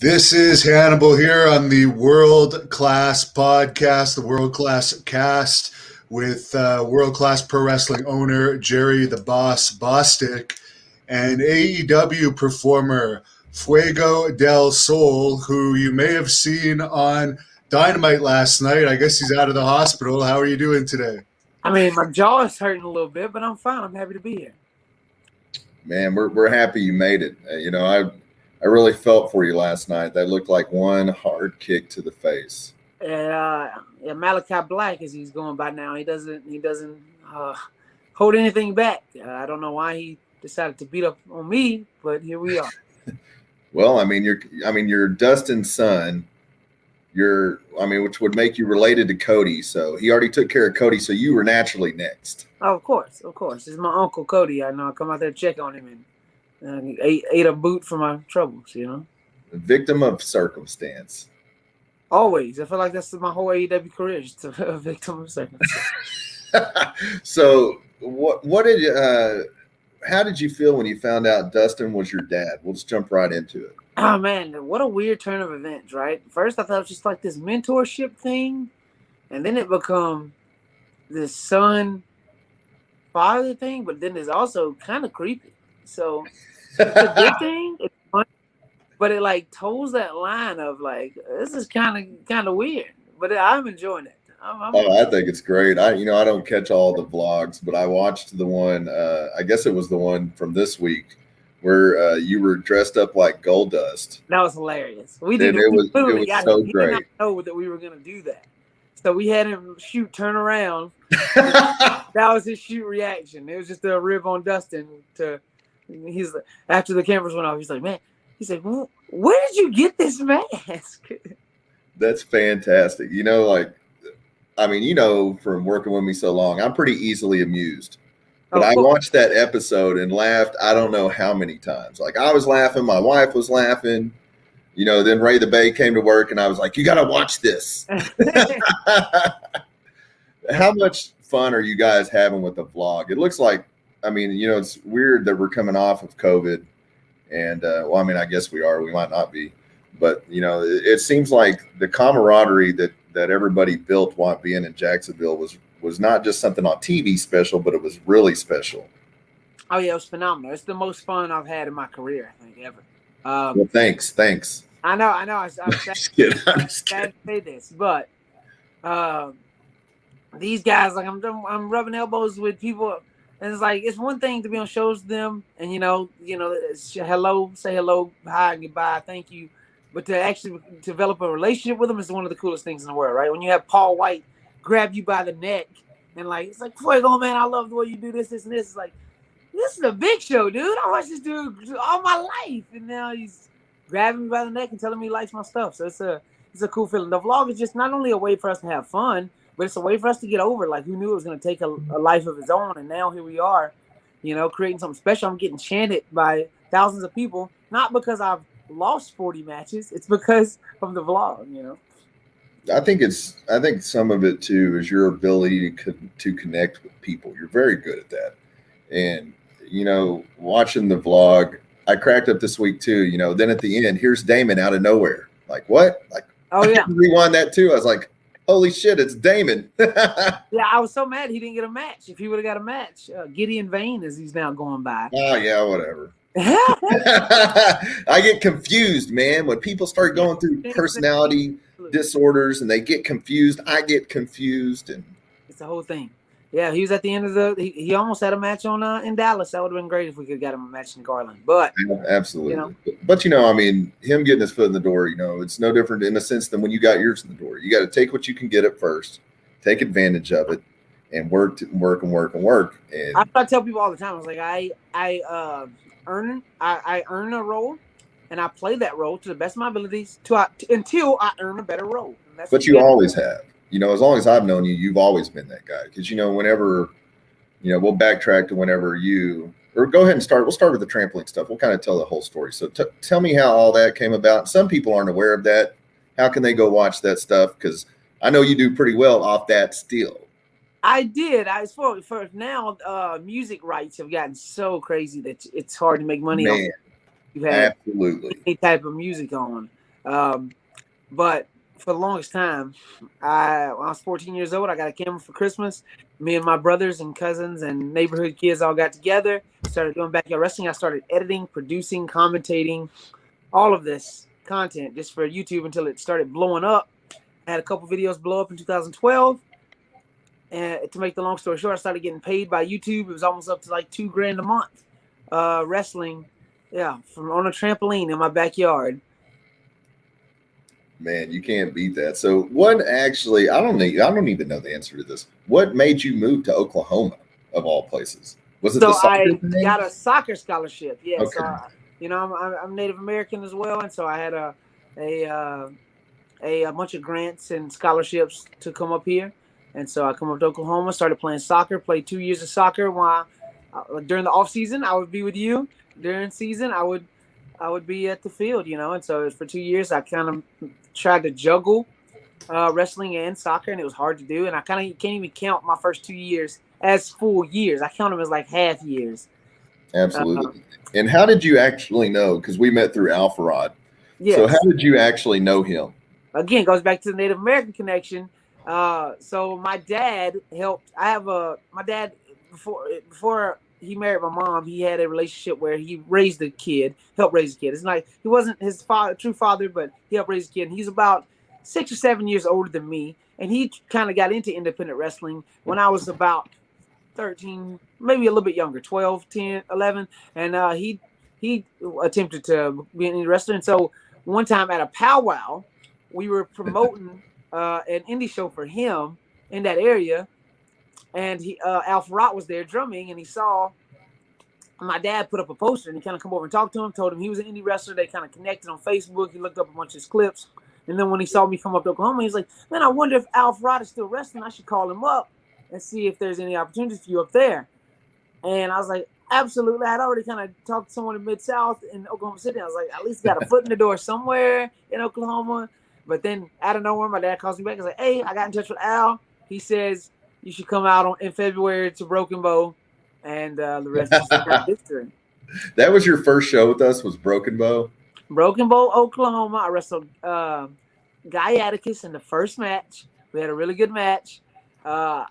This is Hannibal here on the World Class Podcast, the World Class Cast, with World Class Pro Wrestling owner Jerry the Boss Bostic and AEW performer Fuego del Sol, who you may have seen on Dynamite last night. I guess he's out of the hospital. How are you doing today? I mean, my jaw is hurting a little bit, but I'm fine. I'm happy to be here. Man, we're happy you made it. I really felt for you last night. That looked like one hard kick to the face. Yeah, Malachi Black, as he's going by now, he doesn't hold anything back. I don't know why he decided to beat up on me, but here we are. Well, you're Dustin's son. Which would make you related to Cody. So he already took care of Cody. So you were naturally next. Oh, of course. It's my uncle Cody. I know. I come out there to check on him and ate a boot for my troubles. A victim of circumstance. Always. I feel like that's my whole AEW career, just a victim of circumstance. So how did you feel when you found out Dustin was your dad? We'll just jump right into it. Oh, man, what a weird turn of events, right? First, I thought it was just like this mentorship thing, and then it become this son-father thing, but then it's also kind of creepy. So it's a good thing, it's fun, but it like toes that line of like, this is kind of weird, but I'm enjoying it. I think it's great. I don't catch all the vlogs, but I watched the one, I guess it was the one from this week, where you were dressed up like Goldust. That was hilarious. It was so great. He did not know that we were going to do that. So we had him turn around. That was his shoot reaction. It was just a rib on Dustin. After the cameras went off, he's like, man, he said, well, where did you get this mask? That's fantastic. From working with me so long, I'm pretty easily amused. But I watched that episode and laughed, I don't know how many times. Like, I was laughing, my wife was laughing. Then Ray the Bay came to work, and I was like, you got to watch this. How much fun are you guys having with the vlog? It looks like, it's weird that we're coming off of COVID. And, I guess we are. We might not be. But, it seems like the camaraderie that everybody built while being in Jacksonville was not just something on TV special, but it was really special. Oh, yeah, it was phenomenal. It's the most fun I've had in my career, I think, ever. Well, thanks. I know. I'm just kidding. sad to say this, but these guys, like, I'm rubbing elbows with people, and it's like, it's one thing to be on shows with them, and it's hello, say hello, hi, goodbye, thank you, but to actually develop a relationship with them is one of the coolest things in the world, right? When you have Paul White grab you by the neck and like, it's like, Fuego, man, I love the way you do this, and this. It's like, this is a big show, dude. I watched this dude all my life, and now he's grabbing me by the neck and telling me he likes my stuff. So it's a cool feeling. The vlog is just not only a way for us to have fun, but it's a way for us to get over. Like, who knew it was going to take a life of its own, and now here we are, creating something special. I'm getting chanted by thousands of people, not because I've lost 40 matches. It's because of the vlog, I think some of it too is your ability to connect with people. You're very good at that. And, watching the vlog, I cracked up this week too, then at the end, here's Damon out of nowhere. Like, what? Like, oh yeah. I rewind that too. I was like, holy shit, it's Damon. Yeah, I was so mad he didn't get a match. If he would have got a match, Gideon Vane, as he's now going by. Oh yeah, whatever. I get confused, man. When people start going through personality disorders and they get confused, I get confused, and it's the whole thing. Yeah, he was at the end of he almost had a match on in Dallas. That would have been great if we could have got him a match in Garland. But absolutely. But him getting his foot in the door, it's no different in a sense than when you got yours in the door. You got to take what you can get at first, take advantage of it, and work. And I tell people all the time, I was like, I earn a role, and I play that role to the best of my abilities until I earn a better role. But you always have. As long as I've known you, you've always been that guy. Because, whenever, we'll backtrack to whenever or go ahead and start. We'll start with the trampoline stuff. We'll kind of tell the whole story. So tell me how all that came about. Some people aren't aware of that. How can they go watch that stuff? Because I know you do pretty well off that still. I did. For now, music rights have gotten so crazy that it's hard to make money on. Absolutely. Any type of music on. But for the longest time, when I was 14 years old, I got a camera for Christmas. Me and my brothers and cousins and neighborhood kids all got together, started doing backyard wrestling. I started editing, producing, commentating, all of this content just for YouTube until it started blowing up. I had a couple videos blow up in 2012. And to make the long story short, I started getting paid by YouTube. It was almost up to like $2,000 a month. Wrestling, from on a trampoline in my backyard. Man, you can't beat that. So what actually, I don't even know the answer to this. What made you move to Oklahoma of all places? Was it So the soccer I thing? got a soccer scholarship. Yeah. Okay. So I'm Native American as well, and so I had a bunch of grants and scholarships to come up here, and so I come up to Oklahoma, started playing soccer, played 2 years of soccer. While during the off season, I would be with you. During season, I would be at the field, and so for 2 years, I kind of tried to juggle wrestling and soccer, and it was hard to do. And I kind of can't even count my first 2 years as full years. I count them as like half years. Absolutely. And how did you actually know? Because we met through Alpha Rod. Yes. So how did you actually know him? Again, it goes back to the Native American connection. So my dad helped. My dad before he married my mom, he had a relationship where he raised a kid, helped raise a kid. It's like he wasn't his true father, but he helped raise a kid. And he's about 6 or 7 years older than me, and he kind of got into independent wrestling when I was about 13, maybe a little bit younger, 12, 10, 11. And he attempted to be an indie wrestler. And so one time at a powwow, we were promoting an indie show for him in that area. And Alpha Rot was there drumming, and he saw my dad put up a poster, and he kind of come over and talked to him, told him he was an indie wrestler. They kind of connected on Facebook. He looked up a bunch of his clips. And then when he saw me come up to Oklahoma, he's like, man, I wonder if Alpha Rot is still wrestling. I should call him up and see if there's any opportunities for you up there. And I was like, absolutely. I'd already kind of talked to someone in Mid-South in Oklahoma City. I was like, at least got a foot in the door somewhere in Oklahoma. But then out of nowhere, my dad calls me back. He's like, hey, I got in touch with Al. He says you should come out in February to Broken Bow. And the rest is history. That was your first show with us, was Broken Bow? Broken Bow, Oklahoma. I wrestled Guy Atticus in the first match. We had a really good match. It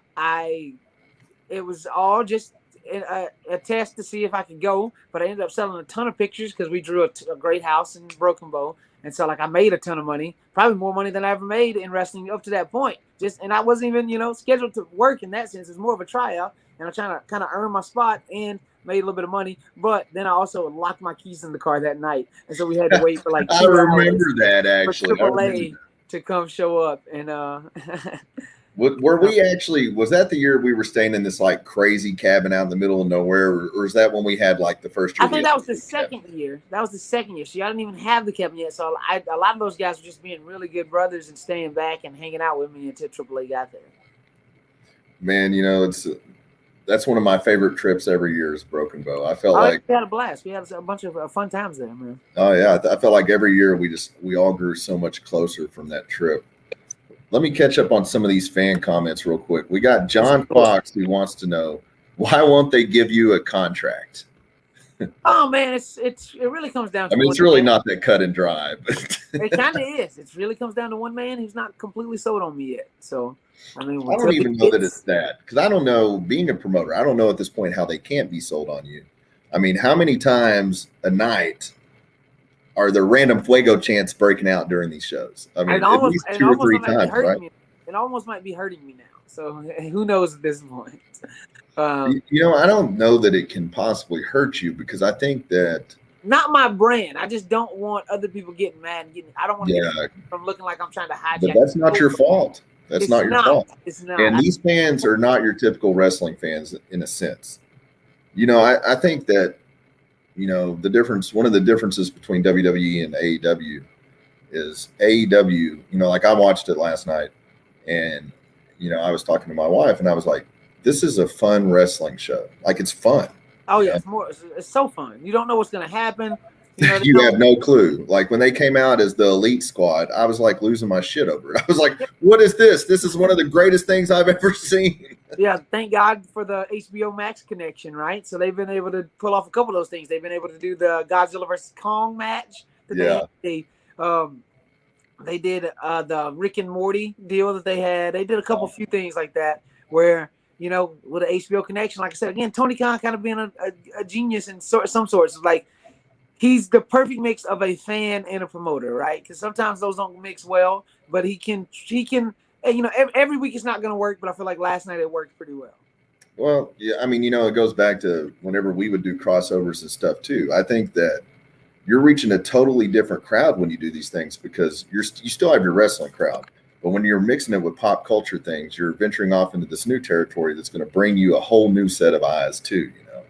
was all just a test to see if I could go, but I ended up selling a ton of pictures because we drew a great house in Broken Bow. And so, I made a ton of money, probably more money than I ever made in wrestling up to that point. And I wasn't even, scheduled to work in that sense. It's more of a tryout, and I'm trying to kind of earn my spot and made a little bit of money. But then I also locked my keys in the car that night, and so we had to wait for like 2 I remember that actually. For AAA to come show up, and were we actually, was that the year we were staying in this like crazy cabin out in the middle of nowhere, or is that when we had like the first year? I think that was the second year. That was the second year. So I didn't even have the cabin yet. So a lot of those guys were just being really good brothers and staying back and hanging out with me until AAA got there. Man, that's one of my favorite trips every year is Broken Bow. I felt like we had a blast. We had a bunch of fun times there, man. Oh yeah, I felt like every year we all grew so much closer from that trip. Let me catch up on some of these fan comments real quick. We got John Fox who wants to know, why won't they give you a contract? Oh man, it really comes down to it's really not that cut and dry, but it kind of is. It really comes down to one man who's not completely sold on me yet. So I don't even know that it's that, because I don't know, being a promoter, I don't know at this point how they can't be sold on you. How many times a night are there random Fuego chants breaking out during these shows? At least 2 or 3 times, right? It almost might be hurting me now. So who knows at this point? I don't know that it can possibly hurt you, because I think that not my brand. I just don't want other people getting mad and I don't want to get from looking like I'm trying to hijack. But that's not your fault. That's not your fault. It's not. And these fans are not your typical wrestling fans in a sense. I think that, the difference, one of the differences between WWE and AEW is AEW, like I watched it last night, and, I was talking to my wife and I was like, this is a fun wrestling show. Like, it's fun. Oh yeah, it's so fun. You don't know what's going to happen. You have no clue. Like when they came out as the Elite Squad, I was like losing my shit over it. I was like, what is this? This is one of the greatest things I've ever seen. Yeah, thank God for the HBO Max connection, right? So they've been able to pull off a couple of those things. They've been able to do the Godzilla versus Kong match. They did the Rick and Morty deal that they had. They did a few things like that where, you know, with an HBO connection, like I said, again, Tony Khan kind of being a genius in some sorts. Like, he's the perfect mix of a fan and a promoter, right? Because sometimes those don't mix well, but he can, you know, every week it's not going to work, but I feel like last night it worked pretty well. Well, yeah, I mean, you know, it goes back to whenever we would do crossovers and stuff too. I think that you're reaching a totally different crowd when you do these things because you still have your wrestling crowd, but when you're mixing it with pop culture things, you're venturing off into this new territory that's going to bring you a whole new set of eyes too, you know.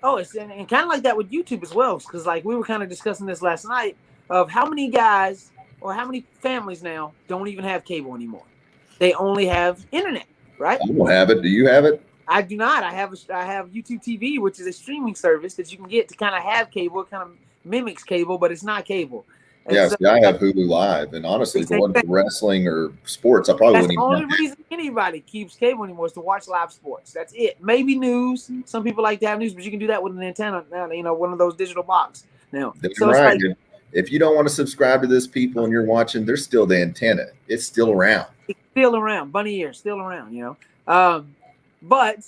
Oh, it's and kind of like that with YouTube as well, because like we were kind of discussing this last night of how many guys or how many families now don't even have cable anymore. They only have internet, right? I don't have it. Do you have it? I do not. I have YouTube TV, which is a streaming service that you can get to kind of have cable. It kind of mimics cable, but it's not cable. And yeah, see, I have Hulu Live, and honestly, if it wasn't for wrestling or sports, I probably wouldn't even. That's the only reason anybody keeps cable anymore is to watch live sports. That's it. Maybe news. Some people like to have news, but you can do that with an antenna now. You know, one of those digital boxes now. So right. It's like, if you don't want to subscribe to this, people, and you're watching, there's still the antenna. It's still around. It's still around. Bunny ears, still around. You know, but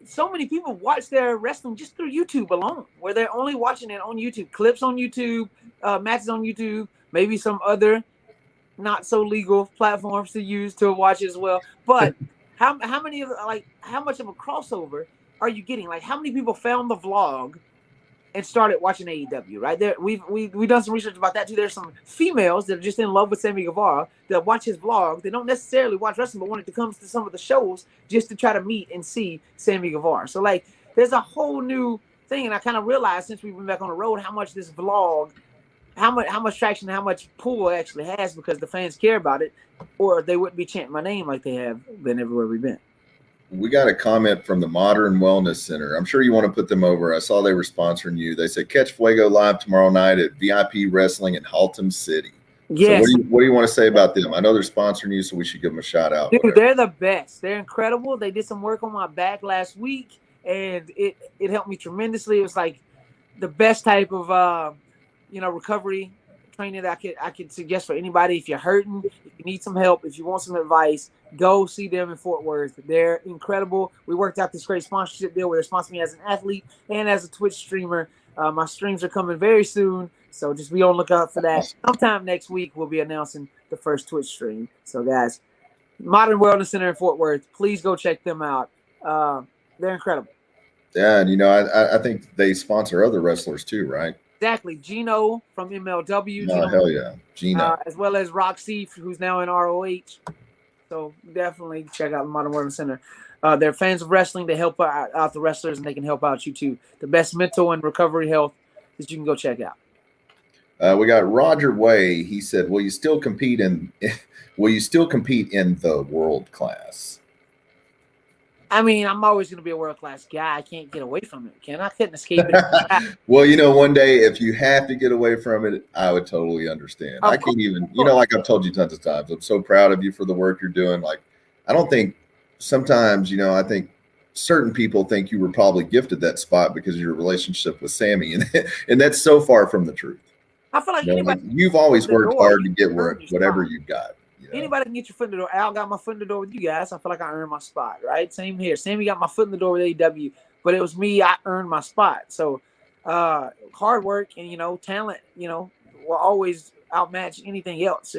so many people watch their wrestling just through YouTube alone, where they're only watching it on YouTube, clips on YouTube, matches on YouTube, maybe some other not so legal platforms to use to watch as well. But how many of how much of a crossover are you getting? Like, how many people found the vlog and started watching AEW? Right there, we've done some research about that too. There's some females that are just in love with Sammy Guevara that watch his vlog. They don't necessarily watch wrestling, but when it comes to some of the shows, just to try to meet and see Sammy Guevara. So like, there's a whole new thing, and I kind of realized since we've been back on the road how much this vlog, how much traction, how much pull it actually has, because the fans care about it, or they wouldn't be chanting my name like they have been everywhere we've been. We got a comment from the Modern Wellness Center. I'm sure you want to put them over. I saw they were sponsoring you. They said, catch Fuego live tomorrow night at VIP Wrestling in Haltom City. Yes. So what do you want to say about them? I know they're sponsoring you, so we should give them a shout out. Dude, they're the best. They're incredible. They did some work on my back last week, and it helped me tremendously. It was like the best type of recovery training that I could suggest for anybody. If you're hurting, if you need some help, if you want some advice, go see them in Fort Worth. They're incredible. We worked out this great sponsorship deal where they sponsor me as an athlete and as a Twitch streamer. My streams are coming very soon, so just be on the lookout for that. Sometime next week, we'll be announcing the first Twitch stream. So, guys, Modern Wellness Center in Fort Worth, please go check them out. They're incredible. Yeah, and you know, I think they sponsor other wrestlers too, right? Exactly. Gino from MLW. Oh, hell yeah. Gino. As well as Roxy, who's now in ROH. So definitely check out the Modern Wellness Center. They're fans of wrestling. They help out the wrestlers, and they can help out you too. The best mental and recovery health that you can go check out. We got Roger Way. He said, will you still compete in the world class? I mean, I'm always going to be a world-class guy. I can't get away from it, can I? Couldn't escape it. Well, you know, one day if you have to get away from it, I would totally understand. I can't even, you know, like I've told you tons of times, I'm so proud of you for the work you're doing. Like, I don't think sometimes, you know, I think certain people think you were probably gifted that spot because of your relationship with Sammy, and that's so far from the truth. I feel like, anybody, you've always worked hard to get whatever you've got. Anybody can get your foot in the door. Al got my foot in the door with you guys. I feel like I earned my spot, right? Same here. Sammy got my foot in the door with AEW, but it was me. I earned my spot. So hard work and, you know, talent, you know, will always outmatch anything else.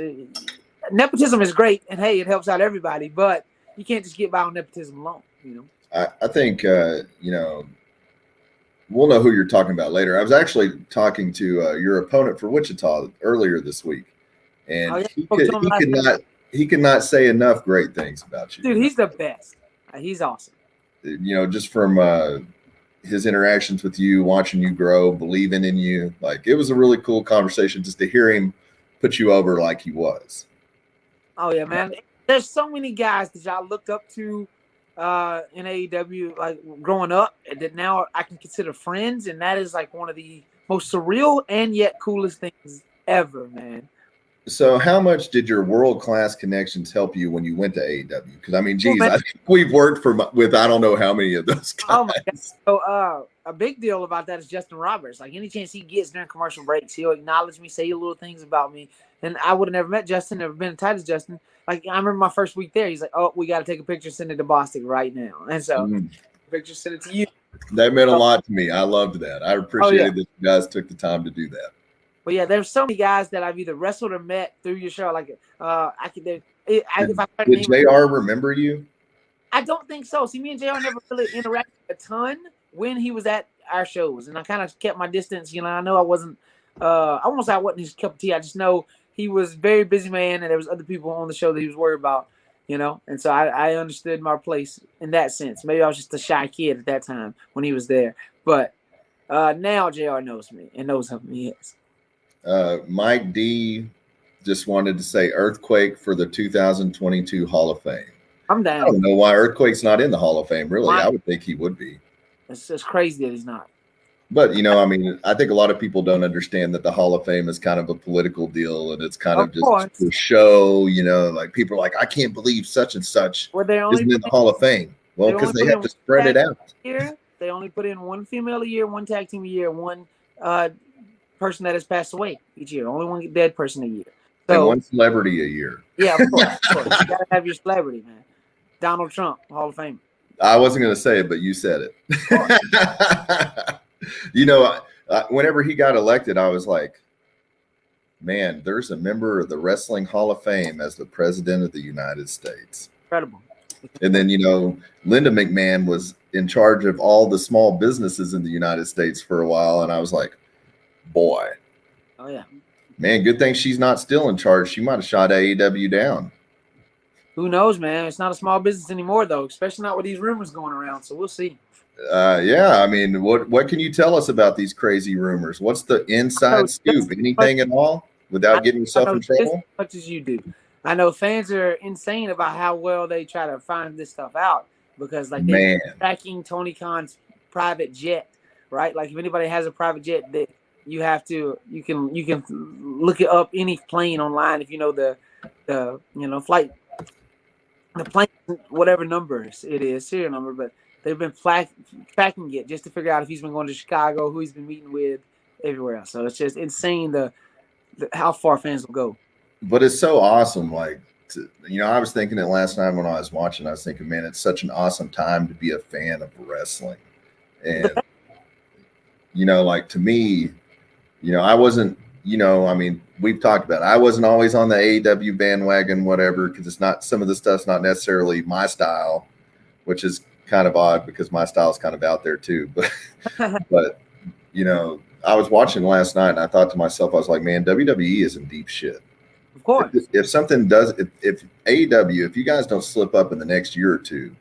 Nepotism is great, and, hey, it helps out everybody, but you can't just get by on nepotism alone, you know? I think, you know, we'll know who you're talking about later. I was actually talking to your opponent for Wichita earlier this week. And he could not say enough great things about you. Dude, he's the best. He's awesome. You know, just from his interactions with you, watching you grow, believing in you. Like, it was a really cool conversation just to hear him put you over like he was. Oh, yeah, man. There's so many guys that y'all looked up to in AEW, like growing up, and that now I can consider friends. And that is like one of the most surreal and yet coolest things ever, man. So how much did your world-class connections help you when you went to AEW? Because, I mean, geez, I think we've worked with I don't know how many of those guys. Oh, my God. So a big deal about that is Justin Roberts. Like any chance he gets during commercial breaks, he'll acknowledge me, say little things about me. And I would have never met Justin, never been in tight as Justin. Like I remember my first week there, he's like, "Oh, we got to take a picture, send it to Boston right now." And so, picture, send it to you. That meant a lot to me. I loved that. I appreciated that you guys took the time to do that. But yeah, there's so many guys that I've either wrestled or met through your show. Like, Did JR remember you? I don't think so. See, me and JR never really interacted a ton when he was at our shows, and I kind of kept my distance. You know, I know I wasn't. I won't say I wasn't his cup of tea. I just know he was a very busy man, and there was other people on the show that he was worried about. You know, and so I understood my place in that sense. Maybe I was just a shy kid at that time when he was there, but now JR knows me and knows who he is. Mike D just wanted to say Earthquake for the 2022 Hall of Fame. I'm down. I don't know why Earthquake's not in the Hall of Fame, really. I would think he would be. It's just crazy that he's not. But, you know, I mean, I think a lot of people don't understand that the Hall of Fame is kind of a political deal, and it's kind of just for show, you know, like people are like, I can't believe such and such isn't in the Hall of Fame. Well, because they have to spread it out. They only put in one female a year, one tag team a year, one person that has passed away each year. Only one dead person a year. So, and one celebrity a year. Yeah, of course. You got to have your celebrity, man. Donald Trump, Hall of Fame. I wasn't going to say it, but you said it. You know, whenever he got elected, I was like, man, there's a member of the Wrestling Hall of Fame as the president of the United States. Incredible. And then, you know, Linda McMahon was in charge of all the small businesses in the United States for a while. And I was like, boy. Oh, yeah. Man, good thing she's not still in charge. She might have shot AEW down. Who knows, man? It's not a small business anymore, though, especially not with these rumors going around. So we'll see. Yeah, I mean, what can you tell us about these crazy rumors? What's the inside scoop? Anything at all without getting yourself in trouble? As much as you do. I know fans are insane about how well they try to find this stuff out because, like, they're tracking Tony Khan's private jet, right? Like, if anybody has a private jet, that you can look it up any plane online if you know the flight, the plane, whatever numbers it is, serial number, but they've been tracking it just to figure out if he's been going to Chicago, who he's been meeting with, everywhere else. So it's just insane the how far fans will go. But it's so awesome. Like, I was thinking it last night when I was watching. I was thinking, man, it's such an awesome time to be a fan of wrestling. And, like to me, I wasn't, I mean, we've talked about it. I wasn't always on the AEW bandwagon, whatever, because it's not, some of the stuff's not necessarily my style, which is kind of odd because my style is kind of out there too. But I was watching last night and I thought to myself, I was like, man, WWE is in deep shit. Of course. If something does, if AEW, if you guys don't slip up in the next year or two,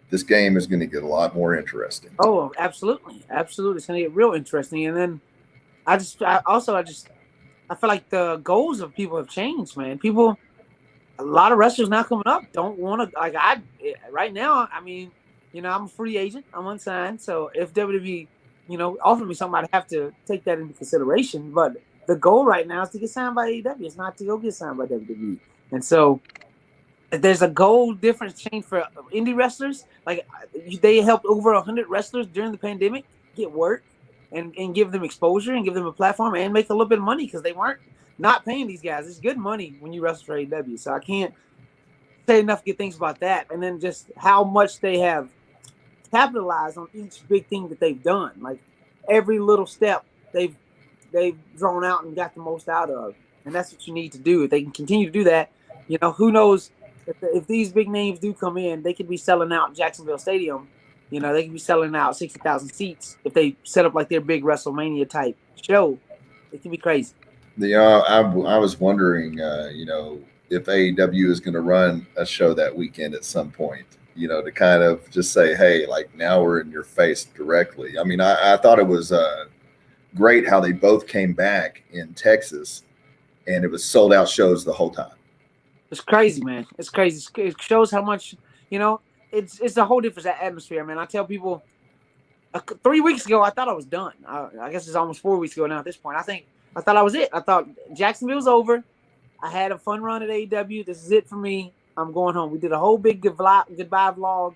this game is going to get a lot more interesting. Oh, absolutely. Absolutely. It's going to get real interesting. And then I feel like the goals of people have changed, man. A lot of wrestlers now coming up don't want to, right now, I mean, I'm a free agent. I'm unsigned. So if WWE, offered me something, I'd have to take that into consideration. But the goal right now is to get signed by AEW. It's not to go get signed by WWE. And so if there's a goal difference change for indie wrestlers. Like they helped over 100 wrestlers during the pandemic get work and give them exposure and give them a platform and make a little bit of money because they weren't not paying these guys. It's good money when you wrestle for AEW. So I can't say enough good things about that. And then just how much they have capitalized on each big thing that they've done. Like every little step they've drawn out and got the most out of. And that's what you need to do. If they can continue to do that, who knows if these big names do come in, they could be selling out Jacksonville Stadium. They could be selling out 60,000 seats if they set up like their big WrestleMania type show. It can be crazy. I was wondering, if AEW is going to run a show that weekend at some point, to kind of just say, hey, like now we're in your face directly. I mean, I thought it was great how they both came back in Texas and it was sold out shows the whole time. It's crazy, man. It's crazy. It shows how much, it's a whole different atmosphere, man. I tell people 3 weeks ago, I thought I was done. I guess it's almost 4 weeks ago now at this point. I thought I was it. I thought Jacksonville's over. I had a fun run at AEW. This is it for me. I'm going home. We did a whole big goodbye vlog.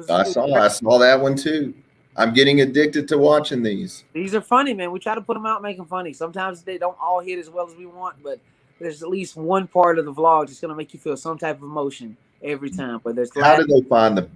I saw that one too. I'm getting addicted to watching these. These are funny, man. We try to put them out, make them funny. Sometimes they don't all hit as well as we want, but there's at least one part of the vlog that's going to make you feel some type of emotion every time. But there's How do they find the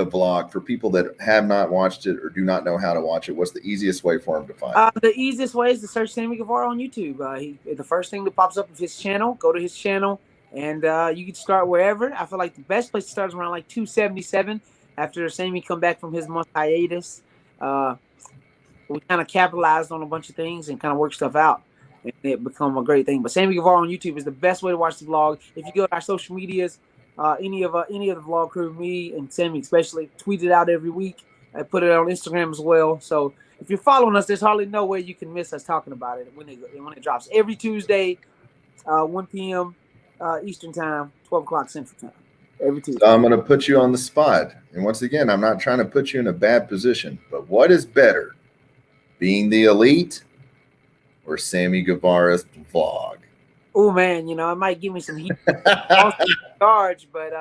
vlog for people that have not watched it or do not know how to watch it? What's the easiest way for them to find it? The easiest way is to search Sammy Guevara on YouTube. The first thing that pops up is his channel. Go to his channel, and you can start wherever. I feel like the best place to start is around like 277 after Sammy come back from his month hiatus. We kind of capitalized on a bunch of things and kind of worked stuff out, and it become a great thing. But Sammy Guevara on YouTube is the best way to watch the vlog. If you go to our social medias, any of the vlog crew, me and Sammy especially, tweet it out every week. I put it on Instagram as well. So if you're following us, there's hardly no way you can miss us talking about it when it drops every Tuesday, 1 p.m. Eastern time, 12 o'clock Central time. Every Tuesday. So I'm going to put you on the spot, and once again, I'm not trying to put you in a bad position, but what is better, being the elite or Sammy Guevara's vlog? Oh man, it might give me some heat charge, but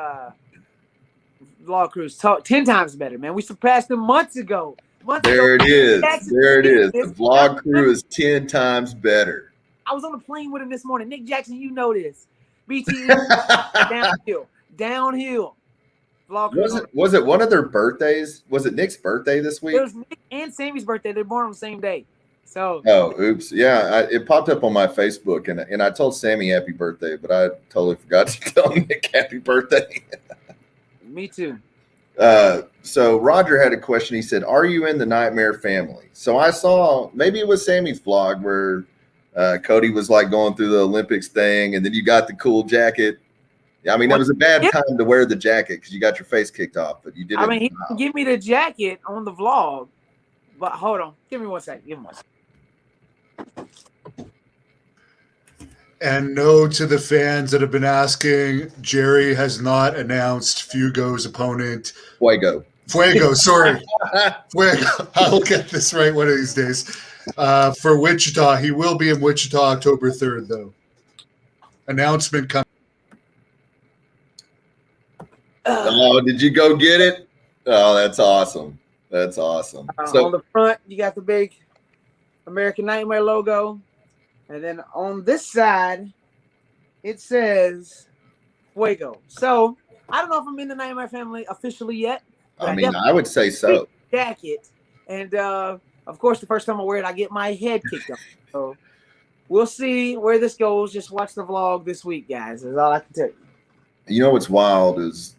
vlog crews 10 times better, man. We surpassed them months ago. There it is. There it is. The vlog crew is 10 times better. I was on a plane with him this morning. Nick Jackson, you know this. BT downhill. Was it one of their birthdays? Was it Nick's birthday this week? It was Nick and Sammy's birthday. They're born on the same day. So. Oh, oops. Yeah, it popped up on my Facebook, and I told Sammy happy birthday, but I totally forgot to tell Nick happy birthday. Me too. So Roger had a question. He said, "Are you in the Nightmare family?" So I saw, maybe it was Sammy's vlog where Cody was like going through the Olympics thing, and then you got the cool jacket. I mean, that was a bad time to wear the jacket because you got your face kicked off, but you did. I mean, he didn't give me the jacket on the vlog, but hold on. Give me 1 second. Give me 1 second. And no to the fans that have been asking, Jerry has not announced Fugo's opponent. Fuego, sorry. Fuego. I'll get this right one of these days. For Wichita. He will be in Wichita October 3rd, though. Announcement coming. Oh, did you go get it? Oh, that's awesome. That's awesome. So on the front, you got the big American Nightmare logo. And then on this side, it says Fuego. So I don't know if I'm in the Nightmare family officially yet. I mean, I would say so. Jacket. And of course, the first time I wear it, I get my head kicked off. So we'll see where this goes. Just watch the vlog this week, guys. That's all I can tell you. You know what's wild is,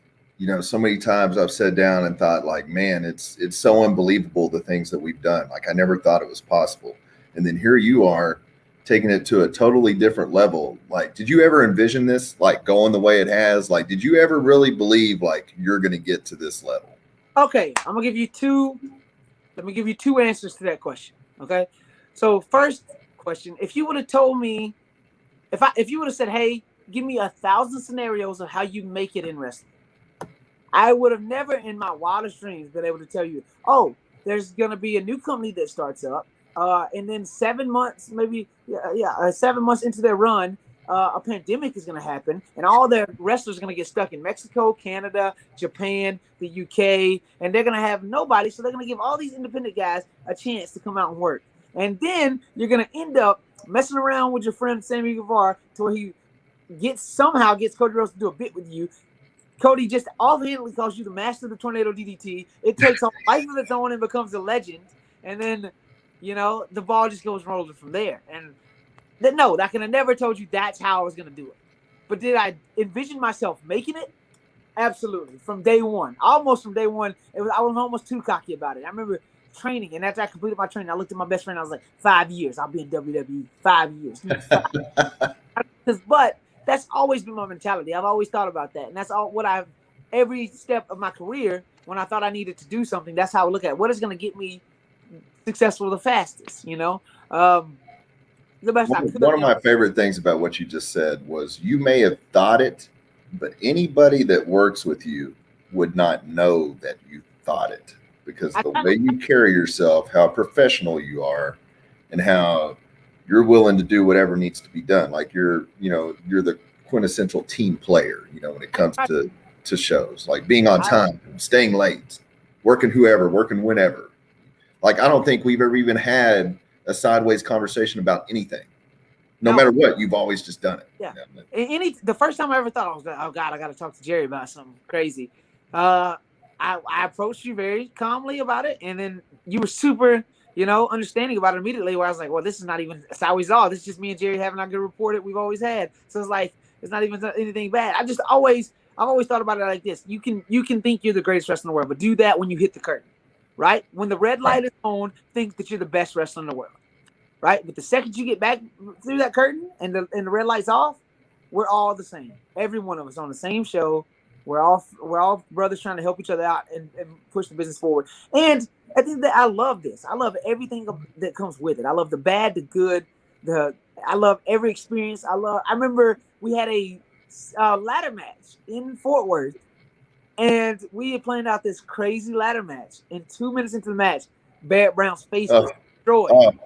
so many times I've sat down and thought, like, man, it's so unbelievable the things that we've done. Like, I never thought it was possible. And then here you are taking it to a totally different level. Like, did you ever envision this, like, going the way it has? Like, did you ever really believe, like, you're going to get to this level? Okay, I'm going to give you two. Let me give you two answers to that question. Okay. So first question, if you would have told me, if you would have said, hey, give me 1,000 scenarios of how you make it in wrestling, I would have never in my wildest dreams been able to tell you, oh, there's going to be a new company that starts up. And then 7 months, 7 months into their run, a pandemic is going to happen, and all their wrestlers are going to get stuck in Mexico, Canada, Japan, the UK, and they're going to have nobody. So they're going to give all these independent guys a chance to come out and work. And then you're going to end up messing around with your friend Sammy Guevara to where he somehow gets Cody Rhodes to do a bit with you. Cody just offhandedly calls you the master of the tornado DDT. It takes a life of its own and becomes a legend. And then, the ball just goes rolling from there. And no, I could have never told you that's how I was going to do it. But did I envision myself making it? Absolutely. From day one. Almost from day one. I was almost too cocky about it. I remember training, and after I completed my training, I looked at my best friend. I was like, 5 years. I'll be in WWE. 5 years. But that's always been my mentality. I've always thought about that. And that's all every step of my career, when I thought I needed to do something, that's how I look at it. What is going to get me successful the fastest, the best I could. One of my favorite things about what you just said was you may have thought it, but anybody that works with you would not know that you thought it, because the way you carry yourself, how professional you are, and how you're willing to do whatever needs to be done. Like you're the quintessential team player, when it comes to shows, like being on time, staying late, working whenever. Like, I don't think we've ever even had a sideways conversation about anything. No No. matter what, you've always just done it. Yeah. You know? The first time I ever thought, I was like, oh God, I got to talk to Jerry about something crazy. I approached you very calmly about it, and then you were super, understanding about it immediately. Where I was like, well, this is not even sideways at all. This is just me and Jerry having our good rapport that we've always had. So it's like it's not even anything bad. I've always thought about it like this. You can think you're the greatest wrestler in the world, but do that when you hit the curtain, right? When the red light is on, think that you're the best wrestler in the world. Right, but the second you get back through that curtain and the red light's off, we're all the same. Every one of us on the same show. We're all brothers trying to help each other out and push the business forward. And I think that I love this. I love everything that comes with it. I love the bad, the good, I love every experience. I remember we had a ladder match in Fort Worth, and we had planned out this crazy ladder match. And 2 minutes into the match, Barrett Brown's face was destroyed.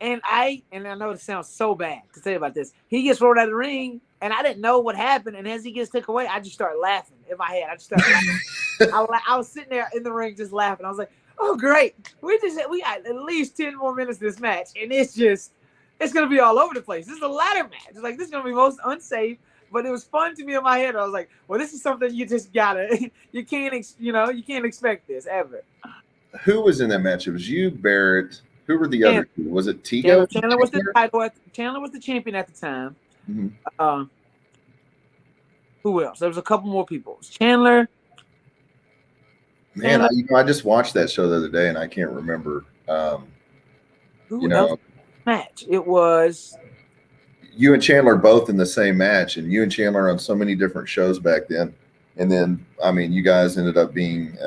And I know it sounds so bad to say about this. He gets rolled out of the ring, and I didn't know what happened. And as he gets taken away, I just start laughing in my head. I just started laughing. I was sitting there in the ring just laughing. I was like, "Oh, great! We got at least 10 more minutes of this match, and it's gonna be all over the place. This is a ladder match. It's like this is gonna be most unsafe." But it was fun to me in my head. I was like, "Well, this is something you just gotta. You can't expect this ever." Who was in that match? It was you, Barrett. Who were the other two? Was it Tigo? Chandler was the title. Chandler was the champion at the time. Mm-hmm. Who else? There was a couple more people. Chandler. Man, I just watched that show the other day, and I can't remember. Match. It was you and Chandler both in the same match, and you and Chandler on so many different shows back then. And then, I mean, you guys ended up being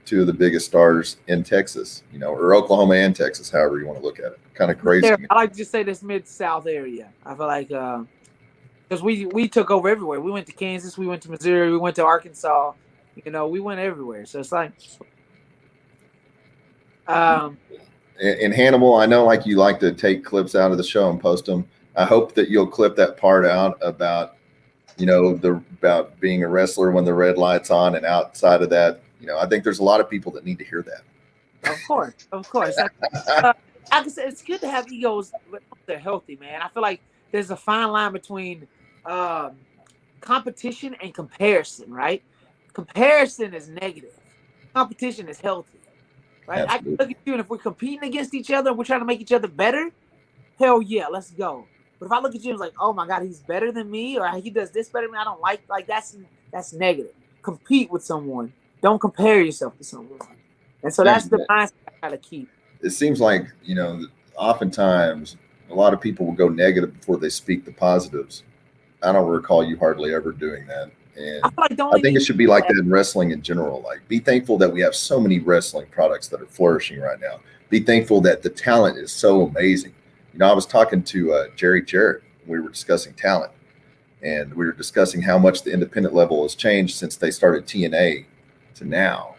two of the biggest stars in Texas, or Oklahoma and Texas, however you want to look at it. Kind of crazy. I like to say this Mid-South area. I feel like because we took over everywhere. We went to Kansas, we went to Missouri, we went to Arkansas. We went everywhere. So it's like, in Hannibal, I know like you like to take clips out of the show and post them. I hope that you'll clip that part out about about being a wrestler when the red light's on, and outside of that, I think there's a lot of people that need to hear that. Of course. I can say it's good to have egos, but they're healthy, man. I feel like there's a fine line between competition and comparison, right? Comparison is negative. Competition is healthy, right? Absolutely. I can look at you, and if we're competing against each other and we're trying to make each other better, hell yeah, let's go. But if I look at you and it's like, oh my God, he's better than me, or he does this better than me, I don't like that's negative. Compete with someone. Don't compare yourself to someone. And so that's the mindset I gotta keep. It seems like, oftentimes a lot of people will go negative before they speak the positives. I don't recall you hardly ever doing that. And I think it should be like that in wrestling in general. Like, be thankful that we have so many wrestling products that are flourishing right now. Be thankful that the talent is so amazing. I was talking to Jerry Jarrett. We were discussing talent, and we were discussing how much the independent level has changed since they started TNA to now.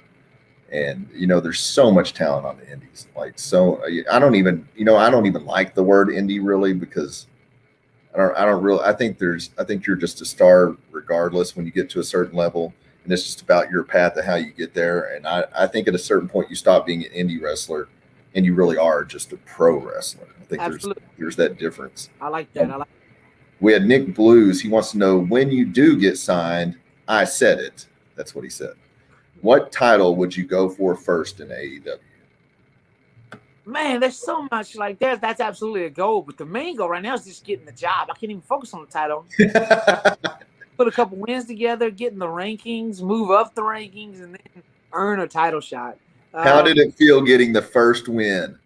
And, there's so much talent on the indies. Like, so I don't even like the word indie really, because I think you're just a star regardless when you get to a certain level, and it's just about your path and how you get there. And I think at a certain point you stop being an indie wrestler and you really are just a pro wrestler. I think there's that difference. I like that. We had Nick Blues. He wants to know, when you do get signed, I said it. That's what he said. What title would you go for first in AEW? Man, there's so much that's absolutely a goal. But the main goal right now is just getting the job. I can't even focus on the title. Put a couple wins together, get in the rankings, move up the rankings, and then earn a title shot. How did it feel getting the first win?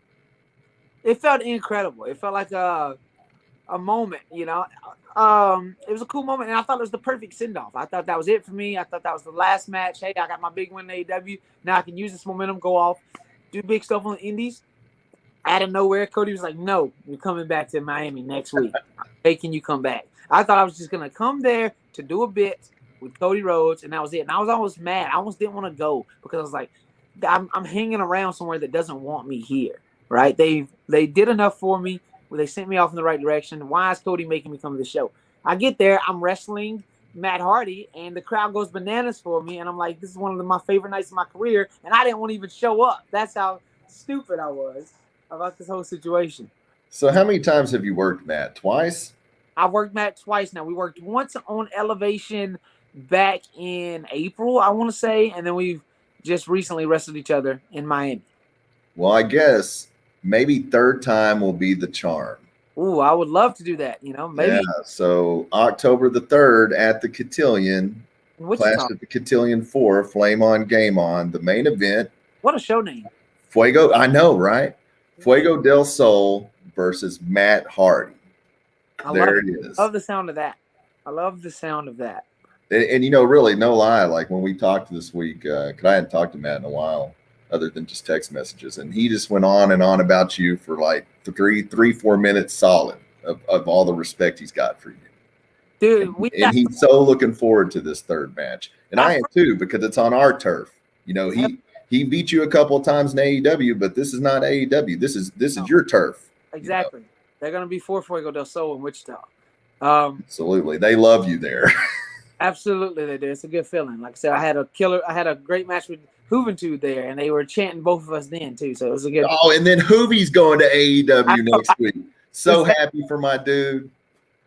It felt incredible. It felt like a moment, It was a cool moment, and I thought it was the perfect send-off. I thought that was it for me. I thought that was the last match. Hey, I got my big win in AEW. Now I can use this momentum, go off, do big stuff on the indies. Out of nowhere, Cody was like, no, you're coming back to Miami next week. Hey, can you come back? I thought I was just going to come there to do a bit with Cody Rhodes, and that was it. And I was almost mad. I almost didn't want to go because I was like, I'm hanging around somewhere that doesn't want me here, right? They did enough for me. They sent me off in the right direction. Why is Cody making me come to the show? I get there. I'm wrestling Matt Hardy, and the crowd goes bananas for me, and I'm like, this is one of my favorite nights of my career, and I didn't want to even show up. That's how stupid I was about this whole situation. So how many times have you worked Matt? Twice? I worked Matt twice now. We worked once on Elevation back in April, I want to say, and then we've just recently wrestled each other in Miami. Well, I guess maybe third time will be the charm. Ooh, I would love to do that. Maybe. Yeah. So October the 3rd at the Cotillion, Clash at the Cotillion 4, Flame On, Game On, the main event. What a show name. Fuego, I know, right? Fuego del Sol versus Matt Hardy. There it is. I love the sound of that. I love the sound of that. And really, no lie, like when we talked this week, because I hadn't talked to Matt in a while, other than just text messages, and he just went on and on about you for like 4 minutes solid of all the respect he's got for you. Dude, and he's so looking forward to this third match. And I am too, because it's on our turf. He beat you a couple of times in AEW, but this is not AEW. This is your turf. Exactly. They're gonna be for Fuego del Sol in Wichita. Absolutely. They love you there. Absolutely they do. It's a good feeling. Like I said, I had a great match with Juventud there, and they were chanting both of us then too. So it was a good. Oh, and then Hoovie's going to AEW next week. So happy for my dude.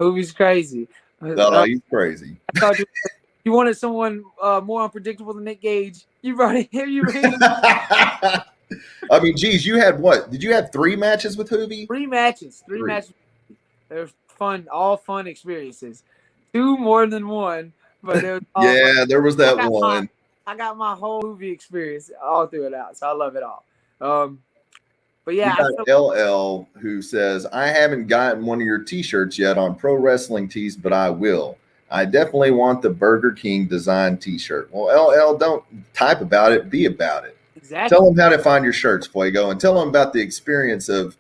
Hoovie's crazy. Oh, he's crazy. I thought you wanted someone more unpredictable than Nick Gage. You brought in here. I mean, geez, you had what? Did you have 3 matches with Hoovie? 3 matches. 3 matches. They're fun, all fun experiences. 2 more than 1, but there was that one. I got my whole movie experience all through it out, so I love it all. But yeah, we got LL who says, I haven't gotten one of your T-shirts yet on Pro Wrestling Tees, but I will. I definitely want the Burger King design T-shirt. Well, LL, don't type about it, be about it. Exactly. Tell them how to find your shirts, Fuego, and tell them about the experience of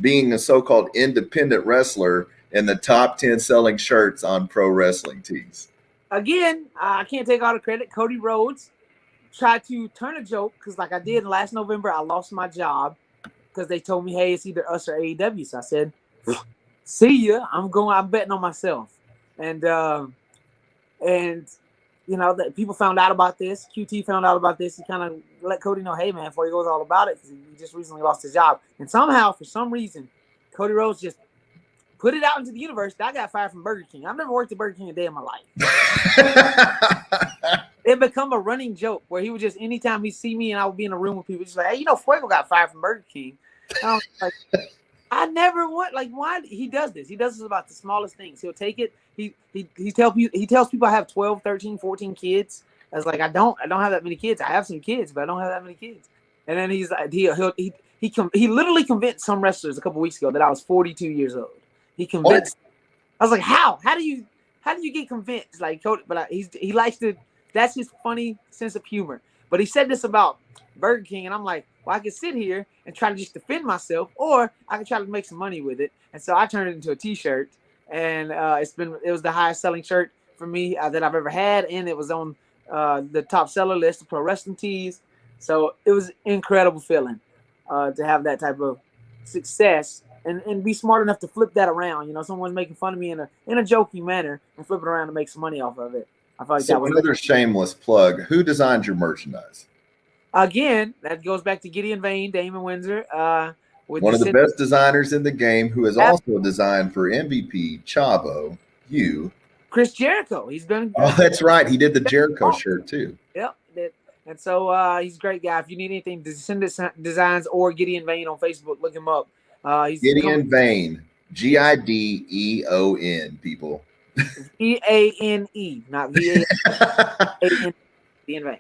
being a so-called independent wrestler and the top 10 selling shirts on Pro Wrestling Tees. Again, I can't take all the credit. Cody Rhodes tried to turn a joke because, like I did last November, I lost my job because they told me, "Hey, it's either us or AEW." So I said, "See ya. I'm betting on myself." And that people found out about this. QT found out about this. He kind of let Cody know, "Hey, man," before he goes all about it, because he just recently lost his job. And somehow, for some reason, Cody Rhodes just put it out into the universe that I got fired from Burger King. I've never worked at Burger King a day in my life. It become a running joke where he would just, anytime he see me and I would be in a room with people, just like, "Hey, Fuego got fired from Burger King." And I was like, I never want, like, why he does this? He does this about the smallest things. He'll take it. He tells people I have 12, 13, 14 kids. I was like, I don't have that many kids. I have some kids, but I don't have that many kids. And then he's like, he literally convinced some wrestlers a couple weeks ago that I was 42 years old. He convinced. What? I was like, how do you get convinced? Like, but he likes to. That's his funny sense of humor. But he said this about Burger King, and I'm like, well, I could sit here and try to just defend myself, or I could try to make some money with it. And so I turned it into a T-shirt, and it was the highest selling shirt for me that I've ever had, and it was on the top seller list of Pro Wrestling Tees. So it was an incredible feeling to have that type of success and be smart enough to flip that around. Someone's making fun of me in a joking manner and flip it around to make some money off of it. I feel like so that was another shameless plug. Who designed your merchandise? Again, that goes back to Gideon Vane, Damon Windsor. One of the best designers in the game, who has also designed for MVP, Chavo, you. Chris Jericho. He's been. Oh, that's right. He did the Jericho shirt too. Yep. And so he's a great guy. If you need anything, Descendant Designs or Gideon Vane on Facebook, look him up. He's Gideon Vane, Gideon, people. Vane, not VAN. Gideon Vane.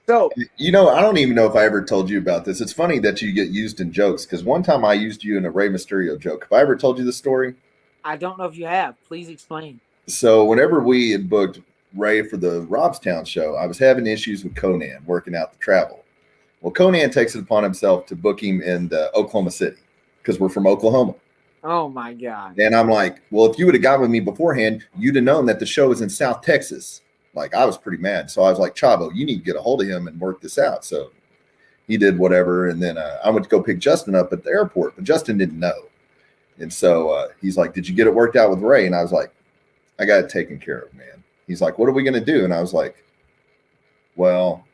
So I don't even know if I ever told you about this. It's funny that you get used in jokes, because one time I used you in a Rey Mysterio joke. Have I ever told you this story? I don't know if you have. Please explain. So whenever we had booked Ray for the Robstown show, I was having issues with Conan working out the travel. Well, Conan takes it upon himself to book him in Oklahoma City, because we're from Oklahoma. Oh my God. And I'm like, well, if you would have got with me beforehand, you'd have known that the show is in South Texas. Like, I was pretty mad. So I was like, Chavo, you need to get a hold of him and work this out. So he did whatever. And then I went to go pick Justin up at the airport, but Justin didn't know. And so he's like, did you get it worked out with Ray? And I was like, I got it taken care of, man. He's like, what are we going to do? And I was like, well,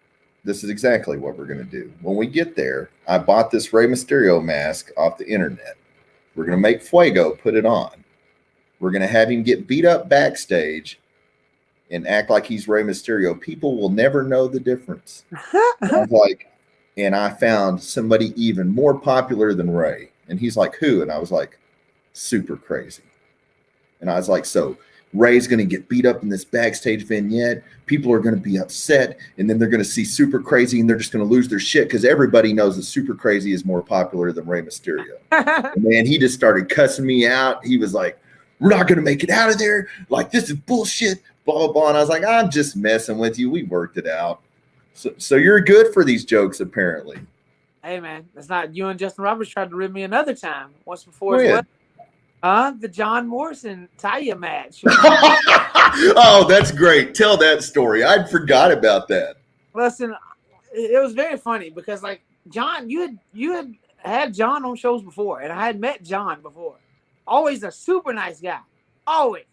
this is exactly what we're going to do. When we get there, I bought this Rey Mysterio mask off the internet. We're going to make Fuego put it on. We're going to have him get beat up backstage and act like he's Rey Mysterio. People will never know the difference. And I was like, and I found somebody even more popular than Rey. And he's like, who? And I was like, Super Crazy. And I was like, so Ray's going to get beat up in this backstage vignette. People are going to be upset. And then they're going to see Super Crazy and they're just going to lose their shit because everybody knows that Super Crazy is more popular than Rey Mysterio. And man, he just started cussing me out. He was like, we're not going to make it out of there. Like, this is bullshit, blah, blah, blah. And I was like, I'm just messing with you. We worked it out. So you're good for these jokes, apparently. Hey, man, that's not you and Justin Roberts tried to rib me another time. Once before as well. The John Morrison Taya match. Oh, that's great. Tell that story. I'd forgot about that. Listen, it was very funny because, like, John, you had John on shows before, and I had met John before. Always a super nice guy. Always.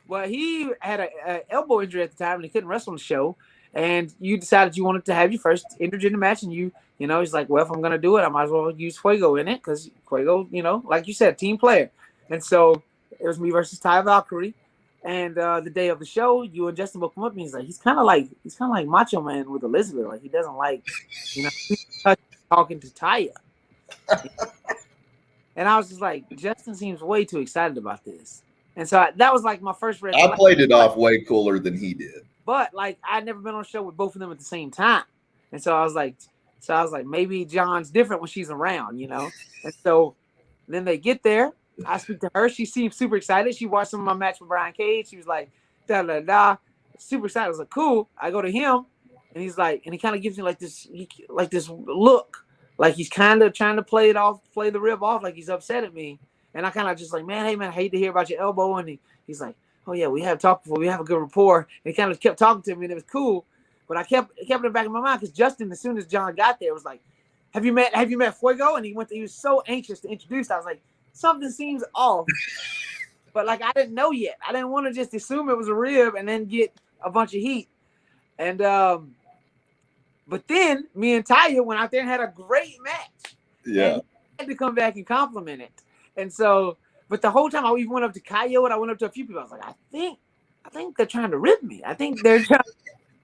Well, he had an elbow injury at the time, and he couldn't wrestle on the show. And you decided you wanted to have your first intergender match, and you know, he's like, well, if I'm going to do it, I might as well use Fuego in it because Fuego, you know, like you said, team player. And so it was me versus Ty Valkyrie. And the day of the show, you and Justin will come up and he's like, he's kind of like Macho Man with Elizabeth. Like, he doesn't like, you know, talking to Taya. And I was just like, Justin seems way too excited about this. And so that was like my first red flag. I played it off way cooler than he did. But like, I'd never been on a show with both of them at the same time. And so I was like, maybe John's different when she's around, you know? And so then they get there. I speak to her. She seems super excited. She watched some of my match with Brian Cage. She was like, da da da, super excited. I was like, cool. I go to him, and he's like, and he kind of gives me like this look, like he's kind of trying to play the rib off, like he's upset at me. And I kind of just like, man, hey man, I hate to hear about your elbow. And he's like, oh yeah, we have talked before. We have a good rapport. And he kind of kept talking to me, and it was cool. But I kept it in the back of my mind because Justin, as soon as John got there, was like, have you met Fuego? And he was so anxious to introduce. I was like, something seems off. But like, I didn't know yet. I didn't want to just assume it was a rib and then get a bunch of heat. And but then me and Taya went out there and had a great match. Yeah. And he had to come back and compliment it. And so, but the whole time I even went up to Kaio and I went up to a few people. I was like, I think they're trying to rib me. I think they're trying.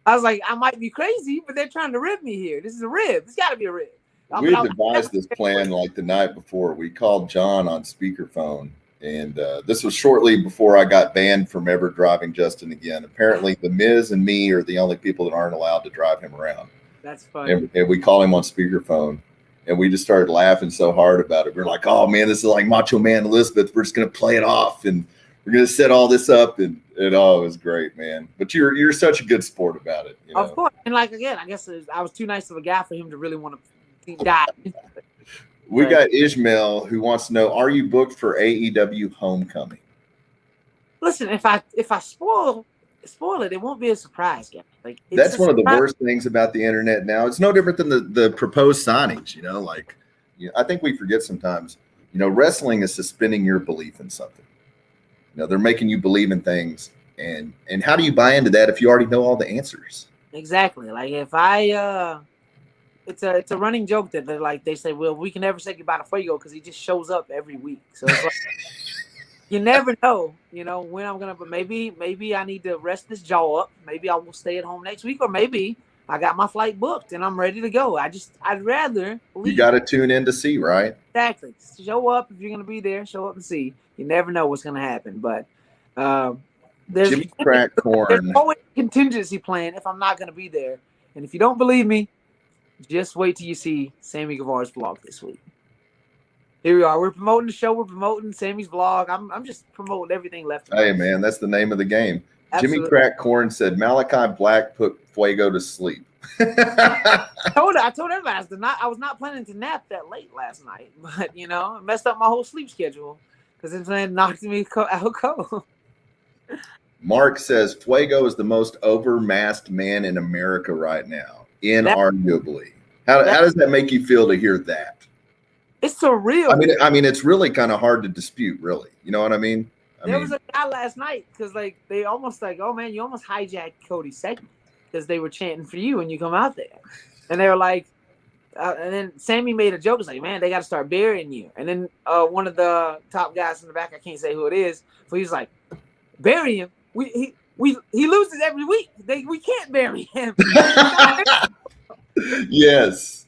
I was like, I might be crazy, but they're trying to rib me here. This is a rib. It's got to be a rib. We had devised this plan like the night before. We called John on speakerphone, and this was shortly before I got banned from ever driving Justin again. Apparently, The Miz and me are the only people that aren't allowed to drive him around. That's funny. And we called him on speakerphone, and we just started laughing so hard about it. We're like, oh, man, this is like Macho Man Elizabeth. We're just going to play it off, and we're going to set all this up, and it was great, man. But you're such a good sport about it. You know? Of course. And like, again, I guess I was too nice of a guy for him to really want to die. We got Ishmael who wants to know, are you booked for AEW Homecoming? Listen, if I spoil it, it won't be a surprise, guys. Like, that's one of the worst things about the internet now. It's no different than the proposed signings, you know, like, you know, I think we forget sometimes, you know, wrestling is suspending your belief in something. You know, they're making you believe in things, and how do you buy into that if you already know all the answers? Exactly. Like, if I it's a running joke that they say, well, we can never say goodbye to Fuego because he just shows up every week. So it's like, you never know, you know, when I'm gonna. But maybe I need to rest this jaw up. Maybe I will stay at home next week, or maybe I got my flight booked and I'm ready to go. I'd rather leave. You got to tune in to see, right? Exactly. Show up if you're gonna be there. Show up and see. You never know what's gonna happen, but there's Jimmy Crack Corn. There's always a contingency plan if I'm not gonna be there. And if you don't believe me, just wait till you see Sammy Guevara's vlog this week. Here we are. We're promoting the show. We're promoting Sammy's vlog. I'm just promoting everything left. Hey, man, that's the name of the game. Absolutely. Jimmy Crack Corn said Malachi Black put Fuego to sleep. I told everybody I was not planning to nap that late last night, but you know, it messed up my whole sleep schedule because it knocked me out cold. Mark says Fuego is the most overmasked man in America right now, inarguably. How does that make you feel to hear that? It's surreal. I mean, it's really kind of hard to dispute, really. You know what I mean? There was a guy last night because like they almost like, oh man, you almost hijacked Cody's segment because they were chanting for you when you come out there, and they were like, and then Sammy made a joke. It's like, man, they got to start burying you. And then one of the top guys in the back, I can't say who it is, but he's like, bury him. He loses every week. We can't bury him. Yes.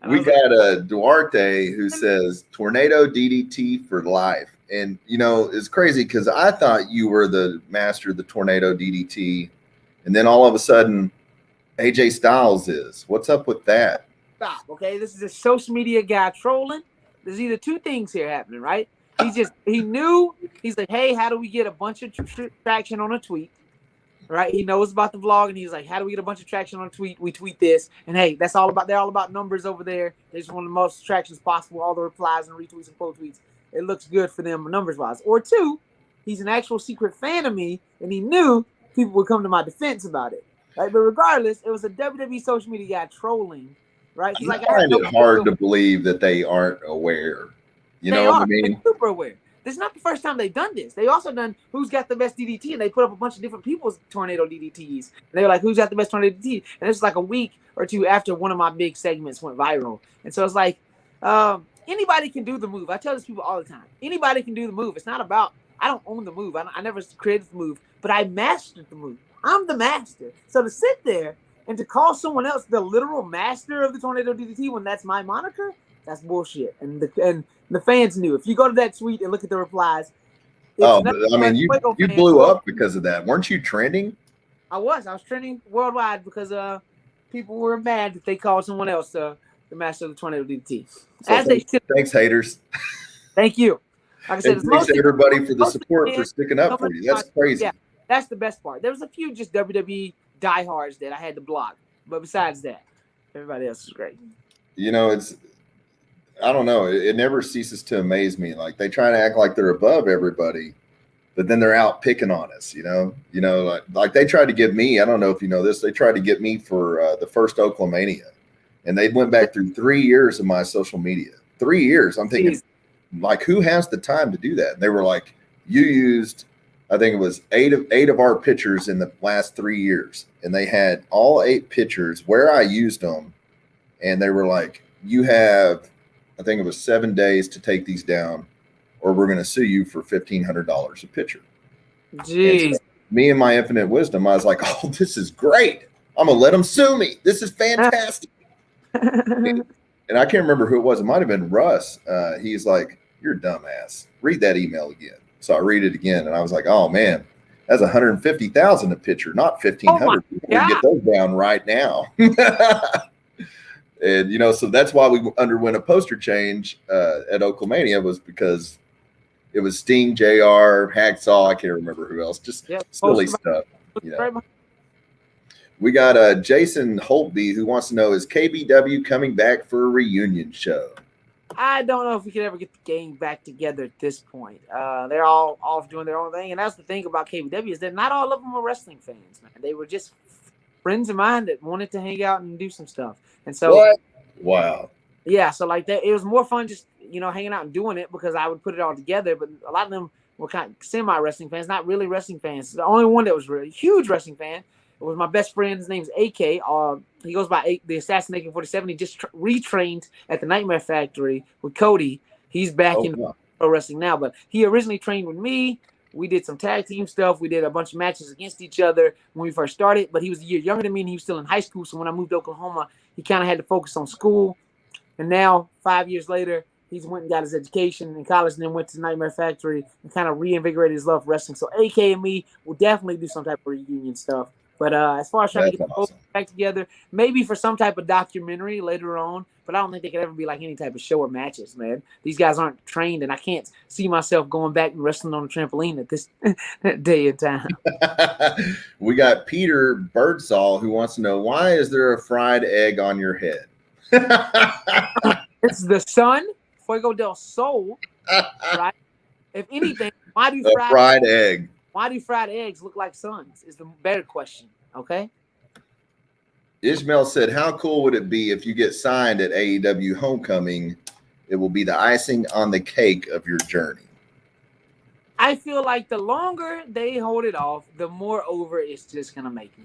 We got Duarte who says tornado DDT for life. And, you know, it's crazy because I thought you were the master of the tornado DDT. And then all of a sudden, AJ Styles is. What's up with that? Stop, okay? This is a social media guy trolling. There's either two things here happening, right? He knew, he's like, hey, how do we get a bunch of traction on a tweet? Right? He knows about the vlog, and he's like, how do we get a bunch of traction on a tweet? We tweet this. And hey, they're all about numbers over there. They just want the most tractions possible, all the replies and retweets and quote tweets. It looks good for them numbers-wise. Or two, he's an actual secret fan of me, and he knew people would come to my defense about it. Right? But regardless, it was a WWE social media guy trolling, right? I find it hard to believe that they aren't aware. You know what I mean? They're super aware. This is not the first time they've done this. They also done who's got the best DDT, and they put up a bunch of different people's tornado DDTs. And they were like, who's got the best tornado DDT? And this is like a week or two after one of my big segments went viral. And so it's like, anybody can do the move. I tell these people all the time. Anybody can do the move. It's not about, I don't own the move. I never created the move, but I mastered the move. I'm the master. So to sit there and to call someone else the literal master of the tornado DDT when that's my moniker, that's bullshit. And the fans knew. If you go to that tweet and look at the replies. I mean, you blew up because of that. Weren't you trending? I was trending worldwide because people were mad that they called someone else the master of the tornado DDT. Thanks, haters. Thank you. Like I said, thanks to everybody for the support for sticking up for you. That's crazy. Yeah, that's the best part. There was a few just WWE diehards that I had to block, but besides that, everybody else is great. You know, I don't know. It never ceases to amaze me. Like they try to act like they're above everybody, but then they're out picking on us. You know, like they tried to get me. I don't know if you know this. They tried to get me for the first Oklahomania, and they went back through 3 years of my social media. 3 years. I'm thinking, like, who has the time to do that? And they were like, you used, I think it was eight of our pictures in the last 3 years, and they had all 8 pictures where I used them, and they were like, you have, I think it was 7 days to take these down, or we're going to sue you for $1,500 a picture. Jeez. So me and my infinite wisdom, I was like, oh, this is great. I'm going to let them sue me. This is fantastic. And I can't remember who it was. It might have been Russ. He's like, you're a dumbass. Read that email again. So I read it again, and I was like, oh, man, that's $150,000 a picture, not $1,500. We get those down right now. And, you know, so that's why we underwent a poster change at Oklahomania, was because it was Sting, JR, Hacksaw, I can't remember who else, just silly stuff. You know. We got Jason Holtby who wants to know, is KBW coming back for a reunion show? I don't know if we could ever get the gang back together at this point. They're all off doing their own thing. And that's the thing about KBW is that not all of them were wrestling fans, man. They were just friends of mine that wanted to hang out and do some stuff. And so, what? Wow. Yeah, so like that, it was more fun just, you know, hanging out and doing it because I would put it all together. But a lot of them were kind of semi-wrestling fans, not really wrestling fans. The only one that was really huge wrestling fan was my best friend. His name's AK. He goes by the Assassin AK-47. He just retrained at the Nightmare Factory with Cody. He's back in pro wrestling now, but he originally trained with me. We did some tag team stuff. We did a bunch of matches against each other when we first started, but he was a year younger than me and he was still in high school. So when I moved to Oklahoma, he kind of had to focus on school. And now 5 years later, he's went and got his education in college and then went to Nightmare Factory and kind of reinvigorated his love for wrestling. So AK and me will definitely do some type of reunion stuff. But as far as trying to get both back together, maybe for some type of documentary later on, but I don't think they could ever be like any type of show or matches, man. These guys aren't trained, and I can't see myself going back and wrestling on the trampoline at this day and time. We got Peter Birdsall who wants to know, why is there a fried egg on your head? It's the sun, Fuego del Sol, right? If anything, why do fried egg? Why do fried eggs look like suns is the better question, okay? Ishmael said, how cool would it be if you get signed at AEW Homecoming? It will be the icing on the cake of your journey. I feel like the longer they hold it off, the more over it's just gonna make me.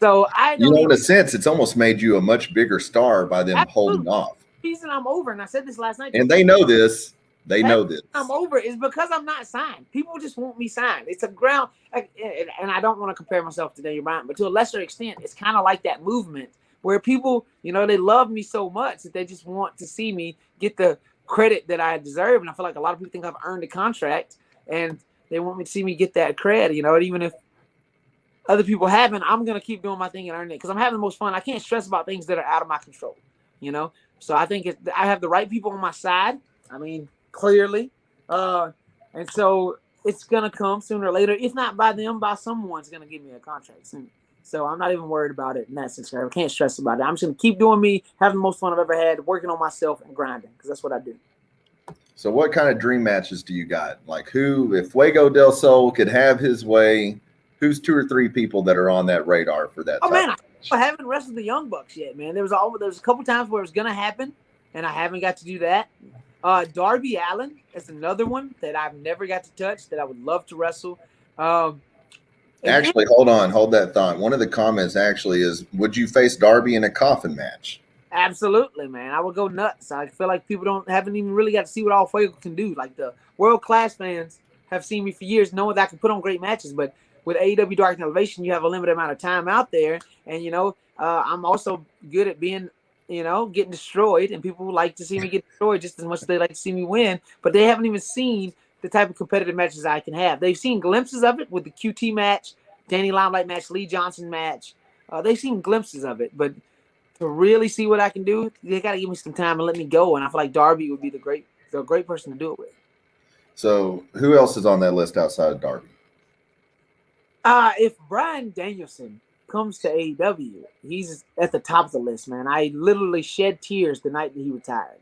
So I You don't know, even in a sense, it's almost made you a much bigger star by them holding absolutely off. the reason I'm over, and I said this last night to a And they know this. They know this. I'm over is because I'm not signed. People just want me signed. It's a ground, and I don't want to compare myself to Daniel Bryan, but to a lesser extent, it's kind of like that movement where people, they love me so much that they just want to see me get the credit that I deserve. And I feel like a lot of people think I've earned a contract, and they want me to see me get that credit. And even if other people haven't, I'm gonna keep doing my thing and earn it because I'm having the most fun. I can't stress about things that are out of my control. So I think I have the right people on my side. I mean, clearly, and so it's gonna come sooner or later. If not by them, by someone's gonna give me a contract soon. So I'm not even worried about it in that sense. I can't stress about it. I'm just gonna keep doing me, having the most fun I've ever had, working on myself and grinding because that's what I do. So, what kind of dream matches do you got? Like, who, if Fuego del Sol could have his way, who's 2 or 3 people that are on that radar for that? Oh man, I haven't wrestled the Young Bucks yet, man. There was a couple times where it was gonna happen, and I haven't got to do that. Darby Allin is another one that I've never got to touch that I would love to wrestle. Actually, hold that thought. One of the comments actually is, would you face Darby in a coffin match? Absolutely, man. I would go nuts. I feel like people haven't even really got to see what all Fuego can do. Like the world class fans have seen me for years, knowing that I can put on great matches. But with AEW Dark and Elevation, you have a limited amount of time out there, and I'm also good at being, getting destroyed, and people like to see me get destroyed just as much as they like to see me win. But they haven't even seen the type of competitive matches I can have. They've seen glimpses of it with the QT match, Danny Limelight match, Lee Johnson match. They've seen glimpses of it, but to really see what I can do, they got to give me some time and let me go. And I feel like Darby would be the great person to do it with. So, who else is on that list outside of Darby? If Bryan Danielson comes to AEW, he's at the top of the list, man. I literally shed tears the night that he retired.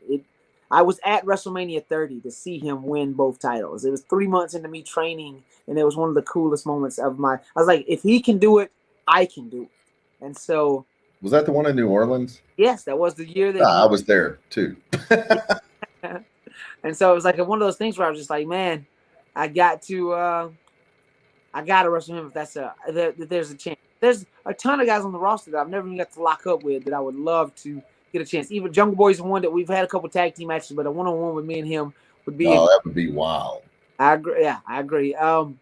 I was at WrestleMania 30 to see him win both titles. It was 3 months into me training, and it was one of the coolest moments of I was like, if he can do it, I can do it. And so. Was that the one in New Orleans? Yes, that was the year that I was there too. And so it was like one of those things where I was just like, man, I got to wrestle him if there's a chance. There's a ton of guys on the roster that I've never even got to lock up with that I would love to get a chance. Even Jungle Boy's one that we've had a couple tag team matches, but a one-on-one with me and him would be. Oh, that would be wild. I agree. Yeah, I agree. And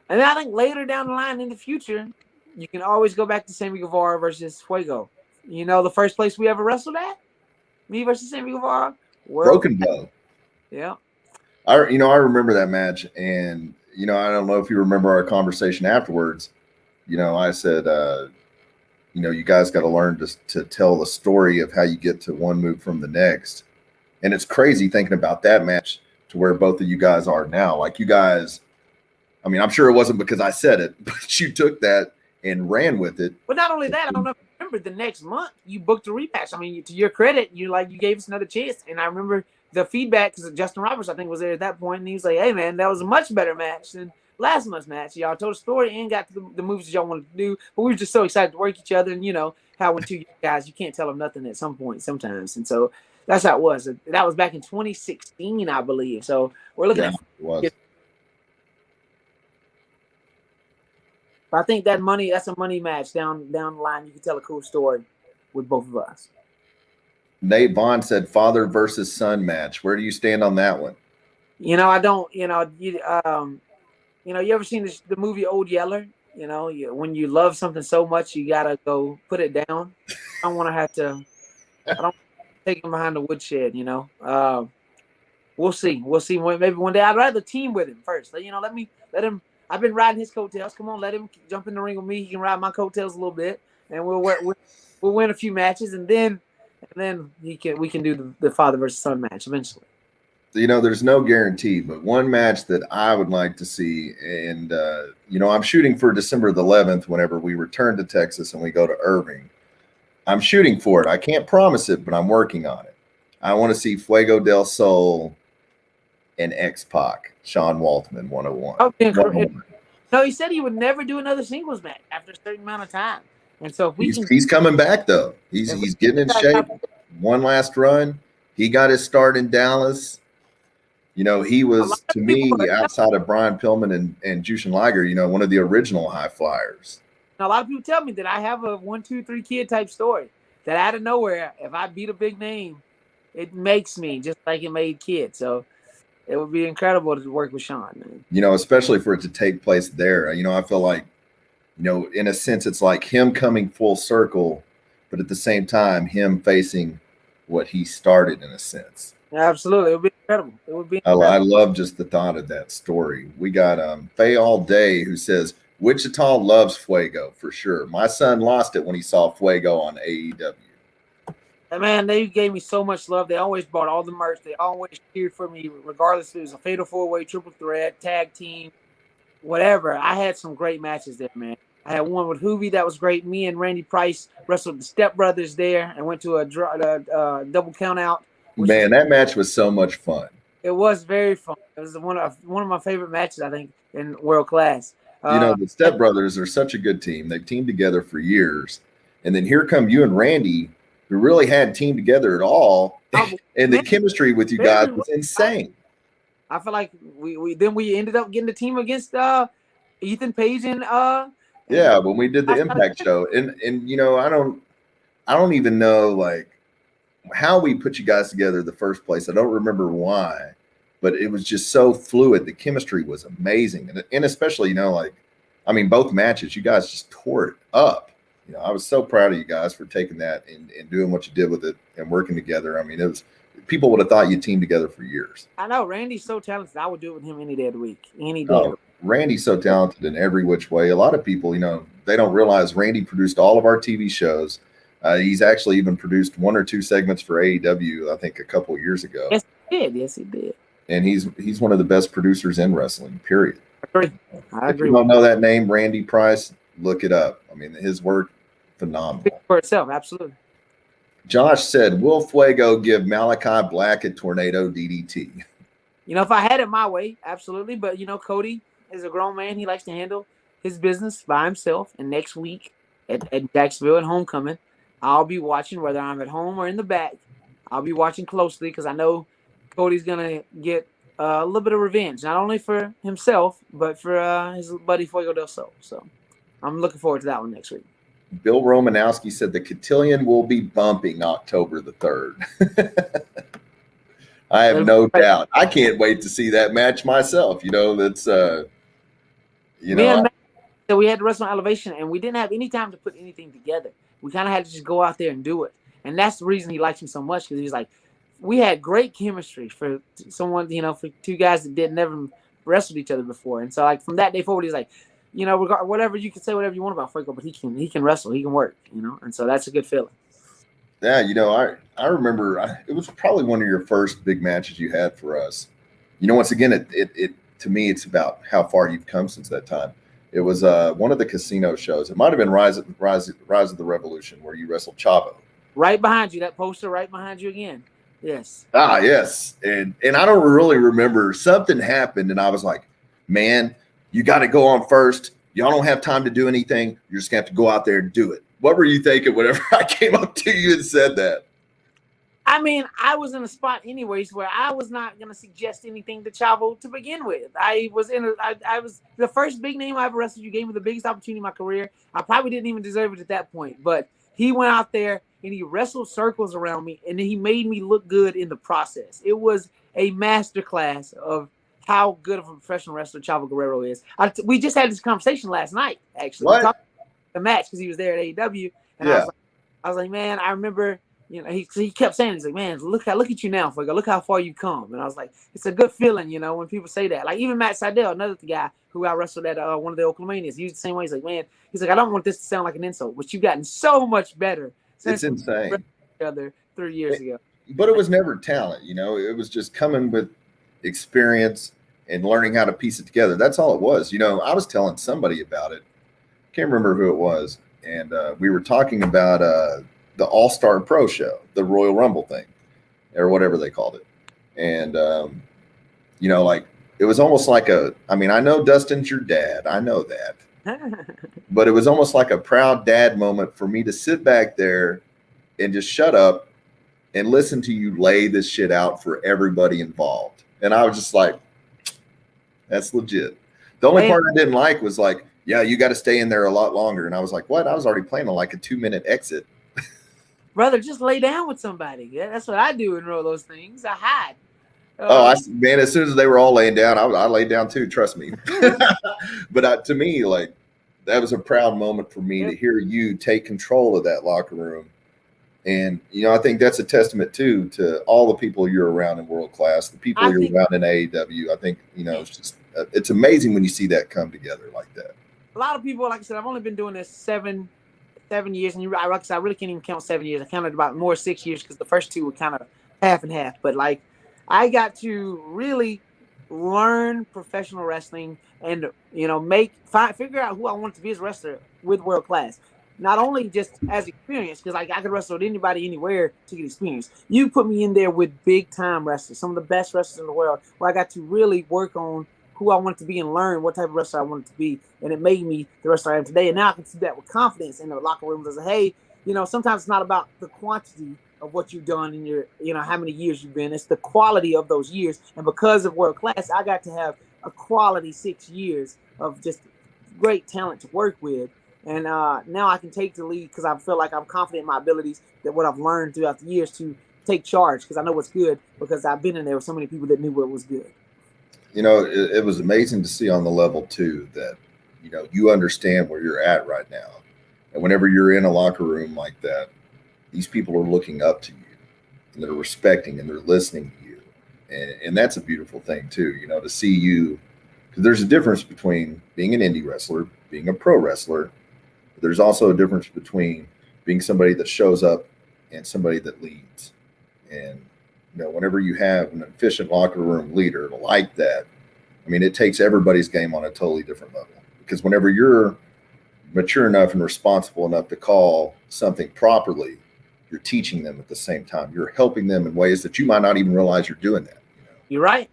then I think later down the line in the future, you can always go back to Sammy Guevara versus Fuego. The first place we ever wrestled at? Me versus Sammy Guevara? Broken Bow. Yeah. I remember that match, and I don't know if you remember our conversation afterwards. I said, you guys got to learn to tell the story of how you get to one move from the next. And it's crazy thinking about that match to where both of you guys are now. Like you guys, I mean, I'm sure it wasn't because I said it, but you took that and ran with it. But not only that, I don't know if you remember the next month you booked a rematch. I mean, to your credit, you gave us another chance. And I remember the feedback because Justin Roberts, I think, was there at that point, and he was like, "Hey, man, that was a much better match than last month's match. Y'all told a story and got to the moves that y'all wanted to do, but we were just so excited to work each other. And how when two guys, you can't tell them nothing at some point sometimes. And so that's how it was. That was back in 2016, I believe. So we're looking at. It was. I think that's a money match down the line. You can tell a cool story with both of us. Nate Vaughn said father versus son match. Where do you stand on that one? I don't, you ever seen the movie Old Yeller? When you love something so much, you got to go put it down. I don't want to have to, I don't take him behind the woodshed, We'll see. Maybe one day I'd rather team with him first. Let him. I've been riding his coattails. Come on, let him jump in the ring with me. He can ride my coattails a little bit, and we'll win a few matches, and then we can do the father versus son match eventually. There's no guarantee, but one match that I would like to see, and I'm shooting for December the 11th whenever we return to Texas and we go to Irving. I'm shooting for it. I can't promise it, but I'm working on it. I want to see Fuego del Sol and X-Pac, Sean Waltman 101. Okay. No, he said he would never do another singles match after a certain amount of time. And so if he's coming back though. He's getting in shape. One last run. He got his start in Dallas. You know, he A was, lot of to me, people, outside of Brian Pillman and Jushin Liger, you know, one of the original high flyers. a lot of people tell me that I have a 1, 2, 3 kid type story. That out of nowhere, if I beat a big name, it makes me just like it made kids. So it would be incredible to work with Sean, man. You know, especially for it to take place there. You know, I feel like, you know, in a sense, it's like him coming full circle, but at the same time, him facing what he started in a sense. Absolutely, it would be incredible. It would be I incredible. love just the thought of that story. We got Faye All Day who says Wichita loves Fuego for sure. My son lost it when he saw Fuego on AEW. And man, they gave me so much love. They always bought all the merch. They always cheered for me, regardless if it was a fatal 4-way, triple threat, tag team, whatever. I had some great matches there, man. I had one with Hoovy that was great. Me and Randy Price wrestled the Step Brothers there and went to a double count out. Man, that match was so much fun. It was very fun. It was one of my favorite matches, I think, in World Class. You know, the Step Brothers are such a good team. They've teamed together for years. And then here come you and Randy, who really hadn't teamed together at all. And the chemistry with you guys was insane. I feel like we ended up getting the team against Ethan Page and yeah, when we did the Impact show. And you know, I don't even know like how we put you guys together in the first place. I don't remember why, but it was just so fluid. The chemistry was amazing. And especially, you know, like, I mean, both matches, you guys just tore it up. You know, I was so proud of you guys for taking that and doing what you did with it and working together. I mean, it was, people would have thought you teamed together for years. I know Randy's so talented. I would do it with him any day of the week. Any day. Randy's so talented in every which way. A lot of people, you know, they don't realize Randy produced all of our TV shows. He's actually even produced 1 or 2 segments for AEW, I think, a couple of years ago. Yes, he did. Yes, he did. And he's one of the best producers in wrestling, period. I agree. If you don't know that name, Randy Price, look it up. I mean, his work, phenomenal. For itself, absolutely. Josh said, will Fuego give Malachi Black a tornado DDT? You know, if I had it my way, absolutely. But, you know, Cody is a grown man. He likes to handle his business by himself. And next week at Jacksonville at Homecoming, I'll be watching, whether I'm at home or in the back. I'll be watching closely because I know Cody's going to get a little bit of revenge, not only for himself, but for his buddy Fuego del Sol. So I'm looking forward to that one next week. Bill Romanowski said the Cotillion will be bumping October the 3rd. I have no doubt. I can't wait to see that match myself. You know, that's, you know. So we had to wrestle on Elevation, and we didn't have any time to put anything together. We kind of had to just go out there and do it. And that's the reason he likes him so much, because he's like, we had great chemistry for someone, you know, for 2 guys that never wrestled each other before. And so, like, from that day forward, he's like, you know, whatever you can say, whatever you want about Fuego, but he can wrestle, he can work, you know, and so that's a good feeling. Yeah, you know, I remember it was probably one of your first big matches you had for us. You know, once again, it to me, it's about how far you've come since that time. It was one of the casino shows. It might have been Rise of the Revolution, where you wrestled Chavo. Right behind you, that poster right behind you again. Yes. Ah, yes. And I don't really remember. Something happened, and I was like, man, you got to go on first. Y'all don't have time to do anything. You're just going to have to go out there and do it. What were you thinking whenever I came up to you and said that? I mean, I was in a spot anyways where I was not going to suggest anything to Chavo to begin with. I was the first big name I ever wrestled. You gave me the biggest opportunity in my career. I probably didn't even deserve it at that point, but he went out there and he wrestled circles around me, and then he made me look good in the process. It was a masterclass of how good of a professional wrestler Chavo Guerrero is. We just had this conversation last night, actually. What? We talked about the match because he was there at AEW, and Yeah. I was like, man, I remember. You know, he kept saying, he's like, man, look at you now, Fuego. Look how far you've come. And I was like, it's a good feeling, you know, when people say that. Like even Matt Sydal, another guy who I wrestled at one of the Oklahomanias, he was the same way. He's like, man, he's like, I don't want this to sound like an insult, but you've gotten so much better since It's insane. we each other 3 years ago. But it was never talent, you know. It was just coming with experience and learning how to piece it together. That's all it was. You know, I was telling somebody about it. Can't remember who it was. And we were talking about the All-Star Pro show, the Royal Rumble thing, or whatever they called it. And, you know, like, it was almost like I mean, I know Dustin's your dad. I know that. But it was almost like a proud dad moment for me to sit back there and just shut up and listen to you lay this shit out for everybody involved. And I was just like, that's legit. The only part I didn't like was like, yeah, you got to stay in there a lot longer. And I was like, what? I was already planning on like a 2-minute exit. Brother, just lay down with somebody. Yeah, that's what I do in those things. I hide. Man, as soon as they were all laying down, I laid down too, trust me. But to me, like, that was a proud moment for me to hear you take control of that locker room. And, I think that's a testament too to all the people you're around in World Class, the people you're around in AEW. I think, it's just, it's amazing when you see that come together like that. A lot of people, like I said, I've only been doing this 7 years, and like I said, I really can't even count 7 years. I counted about more 6 years because the first 2 were kind of half and half. But like, I got to really learn professional wrestling and figure out who I wanted to be as a wrestler with World Class. Not only just as experience, because like I could wrestle with anybody anywhere to get experience. You put me in there with big time wrestlers, some of the best wrestlers in the world, where I got to really work on who I wanted to be and learn what type of wrestler I wanted to be. And it made me the wrestler I am today. And now I can see that with confidence in the locker rooms as hey, sometimes it's not about the quantity of what you've done in your, how many years you've been. It's the quality of those years. And because of World Class, I got to have a quality 6 years of just great talent to work with. And now I can take the lead because I feel like I'm confident in my abilities, that what I've learned throughout the years to take charge because I know what's good because I've been in there with so many people that knew what was good. It was amazing to see on the level too that, you understand where you're at right now. And whenever you're in a locker room like that, these people are looking up to you and they're respecting and they're listening to you. And that's a beautiful thing too, to see you, because there's a difference between being an indie wrestler, being a pro wrestler. There's also a difference between being somebody that shows up and somebody that leads. And, whenever you have an efficient locker room leader like that, I mean, it takes everybody's game on a totally different level. Because whenever you're mature enough and responsible enough to call something properly, you're teaching them at the same time. You're helping them in ways that you might not even realize you're doing that. You're right.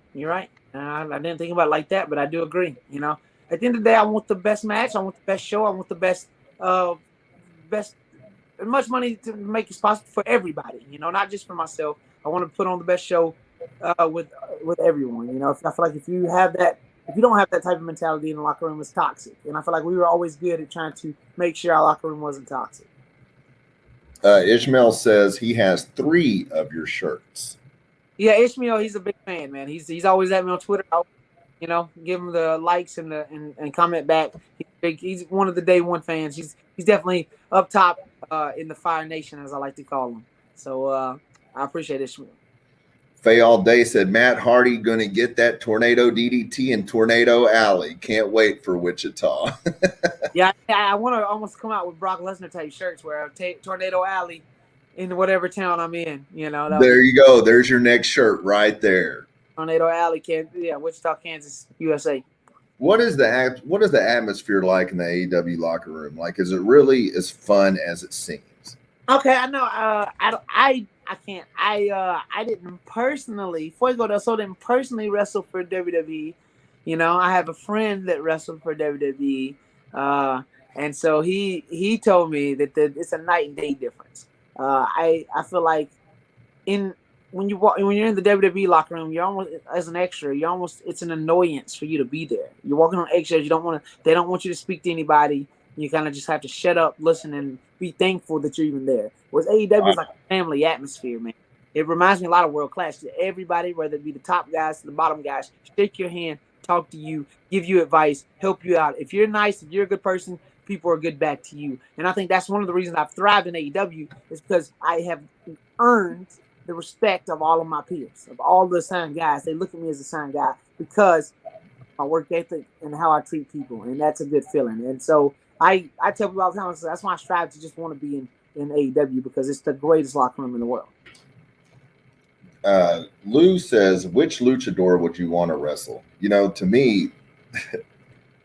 I didn't think about it like that, but I do agree. At the end of the day, I want the best match. I want the best show. I want the best as much money to make as possible for everybody. Not just for myself. I want to put on the best show with everyone. I feel like if you don't have that type of mentality in the locker room, it's toxic. And I feel like we were always good at trying to make sure our locker room wasn't toxic. Ishmael says he has 3 of your shirts. Yeah, Ishmael, he's a big fan, man. He's always at me on Twitter. Give him the likes and comment back. He's one of the day one fans. He's definitely up top in the Fire Nation, as I like to call him. So I appreciate Ishmael. Faye All Day said, Matt Hardy going to get that Tornado DDT in Tornado Alley. Can't wait for Wichita. Yeah, I want to almost come out with Brock Lesnar type shirts where I take Tornado Alley in whatever town I'm in. There you go. There's your next shirt right there. Tornado Alley, Wichita, Kansas, USA. What is the atmosphere like in the AEW locker room? Like, is it really as fun as it seems? Okay, I know. I can't. I didn't personally. Fuego del Sol didn't personally wrestle for WWE. I have a friend that wrestled for WWE, and so he told me that it's a night and day difference. I feel like when you're in the WWE locker room, you're almost as an extra. It's an annoyance for you to be there. You're walking on eggshells. They don't want you to speak to anybody. You kind of just have to shut up, listen, and be thankful that you're even there. Whereas AEW is like a family atmosphere, man. It reminds me a lot of World Class. Everybody, whether it be the top guys to the bottom guys, shake your hand, talk to you, give you advice, help you out. If you're nice, if you're a good person, people are good back to you. And I think that's one of the reasons I've thrived in AEW is because I have earned the respect of all of my peers, of all the assigned guys. They look at me as a assigned guy because my work ethic and how I treat people, and that's a good feeling. And so I tell people all the time, so that's why I strive to just want to be in AEW because it's the greatest locker room in the world. Lou says, which luchador would you want to wrestle? To me,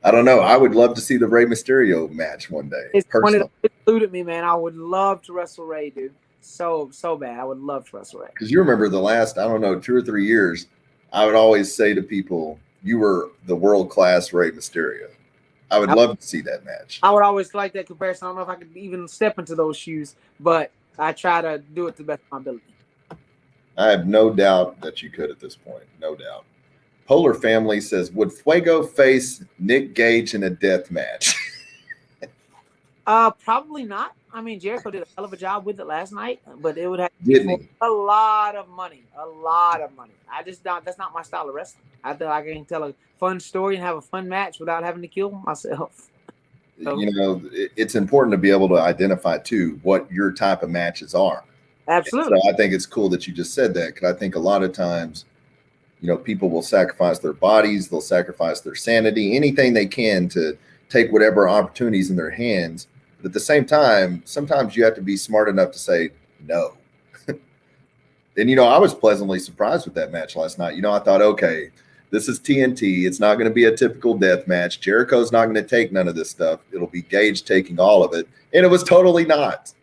I don't know. I would love to see the Rey Mysterio match one day. It's funny that it eluded me, man. I would love to wrestle Rey, dude. So bad. I would love to wrestle Rey. Because you remember the last, 2 or 3 years, I would always say to people, you were the world-class Rey Mysterio. I would love to see that match. I would always like that comparison. I don't know if I could even step into those shoes, but I try to do it to the best of my ability. I have no doubt that you could at this point. No doubt. Polar Family says, would Fuego face Nick Gage in a death match? Probably not. I mean, Jericho did a hell of a job with it last night, but it would have Didn't for he? a lot of money. A lot of money. I just don't. That's not my style of wrestling. I feel like I can tell a fun story and have a fun match without having to kill myself. So, You know, it's important to be able to identify too what your type of matches are. absolutely. So I think it's cool that you just said that, because I think a lot of times, you know, people will sacrifice their bodies, they'll sacrifice their sanity, anything they can to take whatever opportunities in their hands. But at the same time, sometimes you have to be smart enough to say no. And, you know, I was pleasantly surprised with that match last night. You know, I thought, okay, this is TNT. It's not going to be a typical death match. Jericho's not going to take none of this stuff. It'll be Gage taking all of it. And it was totally not.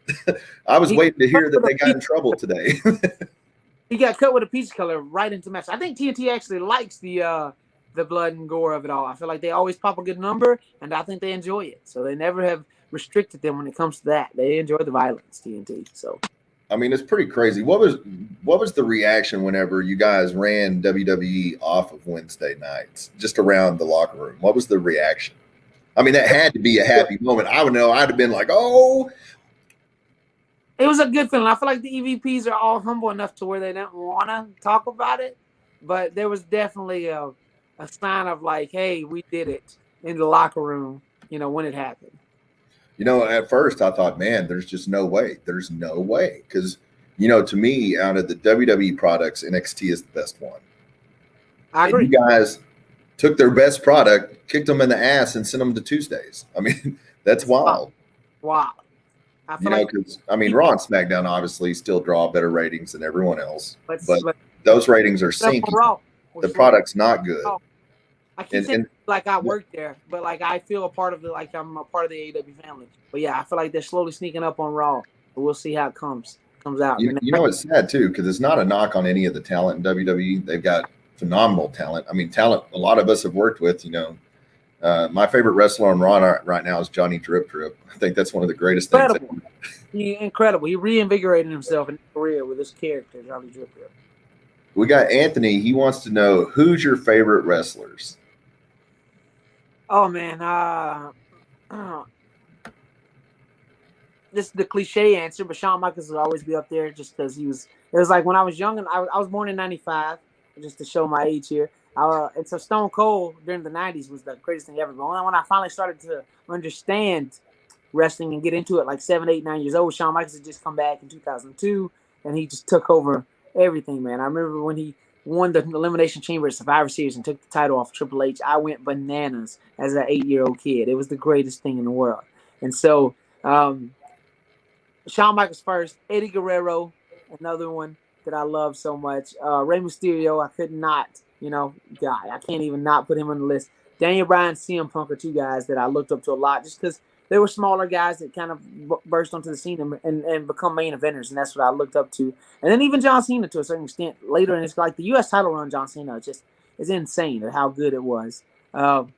I was waiting to hear that they got in trouble today. He got cut with a peach color right into match. I think TNT actually likes the blood and gore of it all. I feel like they always pop a good number, and I think they enjoy it. So they never have restricted them when it comes to that. They enjoy the violence, TNT. So I mean, it's pretty crazy. What was the reaction whenever you guys ran WWE off of Wednesday nights, just around the locker room? What was the reaction? I mean, that had to be a happy moment. I would know. I'd have been like, oh. it was a good feeling. I feel like the EVPs are all humble enough to where they don't want to talk about it, but there was definitely a sign of like, hey, we did it in the locker room, you know, when it happened. You know, at first I thought, man, there's just no way. There's no way. Because, you know, to me, out of the WWE products, NXT is the best one. I agree. And you guys took their best product, kicked them in the ass, and sent them to Tuesdays. I mean, that's wild. Wow. I feel You know, like, because, I mean, Raw and SmackDown obviously still draw better ratings than everyone else. But but those ratings are sinking. Raw, The product's not good. I keep saying like I work there, but like I feel a part of I'm a part of the AEW family. But yeah, I feel like they're slowly sneaking up on Raw. But we'll see how it comes out. You know, it's sad too, because it's not a knock on any of the talent in WWE. They've got phenomenal talent. I mean, talent a lot of us have worked with. You know, my favorite wrestler on Raw right now is Johnny Drip Drip. I think that's one of the greatest things. Incredible. He reinvigorated himself in his career with his character, Johnny Drip Drip. We got Anthony. He wants to know, who's your favorite wrestlers? Oh man, this is the cliche answer, but Shawn Michaels will always be up there just because he was. It was like when I was young, and I was born in '95, just to show my age here. And so Stone Cold during the '90s was the greatest thing ever. But when I finally started to understand wrestling and get into it, like 7, 8, 9 years old, Shawn Michaels had just come back in 2002, and he just took over everything, man. I remember when he won the Elimination Chamber at Survivor Series and took the title off Triple H. I went bananas as an 8-year-old kid. It was the greatest thing in the world. And so Shawn Michaels first, Eddie Guerrero, another one that I love so much. Rey Mysterio, I could not, guy. I can't even not put him on the list. Daniel Bryan, CM Punk are two guys that I looked up to a lot just because they were smaller guys that kind of burst onto the scene and become main eventers, and that's what I looked up to. And then even John Cena to a certain extent later, and it's like the U.S. title run, John Cena is insane at how good it was. But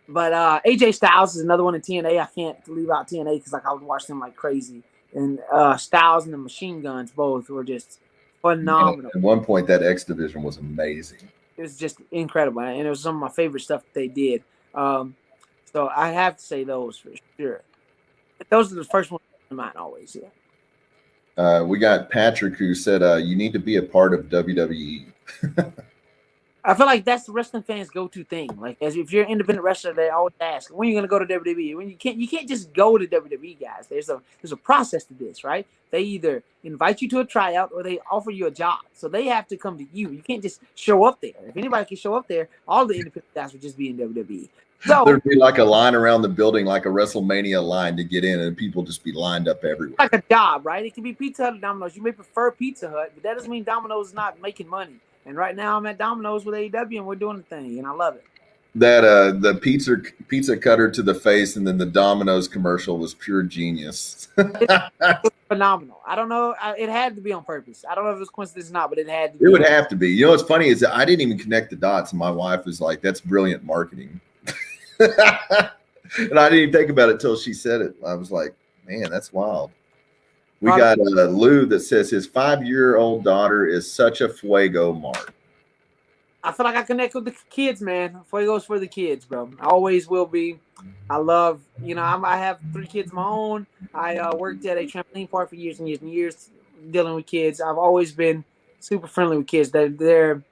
AJ Styles is another one in TNA. I can't leave out TNA because I would watch them like crazy. And Styles and the Machine Guns both were just phenomenal. At one point, that X Division was amazing. It was just incredible, and it was some of my favorite stuff that they did. So I have to say those for sure. Those are the first ones in mind always, yeah. We got Patrick who said, you need to be a part of WWE. I feel like that's the wrestling fans' go-to thing. Like, as if you're an independent wrestler, they always ask, when are you going to go to WWE? When you can't just go to WWE, guys. There's a process to this, right? They either invite you to a tryout or they offer you a job. So they have to come to you. You can't just show up there. If anybody can show up there, all the independent guys would just be in WWE. So there'd be like a line around the building, like a WrestleMania line to get in, and people just be lined up everywhere. Like a job, right? It can be Pizza Hut or Domino's. You may prefer Pizza Hut, but that doesn't mean Domino's is not making money. And right now I'm at Domino's with AEW, and we're doing the thing, and I love it. That the pizza cutter to the face and then the Domino's commercial was pure genius. It's phenomenal. I don't know. It had to be on purpose. I don't know if it was coincidence or not, but it had to be. It would have to be. You know what's funny is that I didn't even connect the dots, and my wife was like, that's brilliant marketing. And I didn't even think about it until she said it. I was like, man, that's wild. We got Lou that says his 5-year-old daughter is such a Fuego mark. I feel like I connect with the kids, man. Fuego's for the kids, bro. I always will be. I love, I have 3 kids of my own. I worked at a trampoline park for years and years and years dealing with kids. I've always been super friendly with kids. They're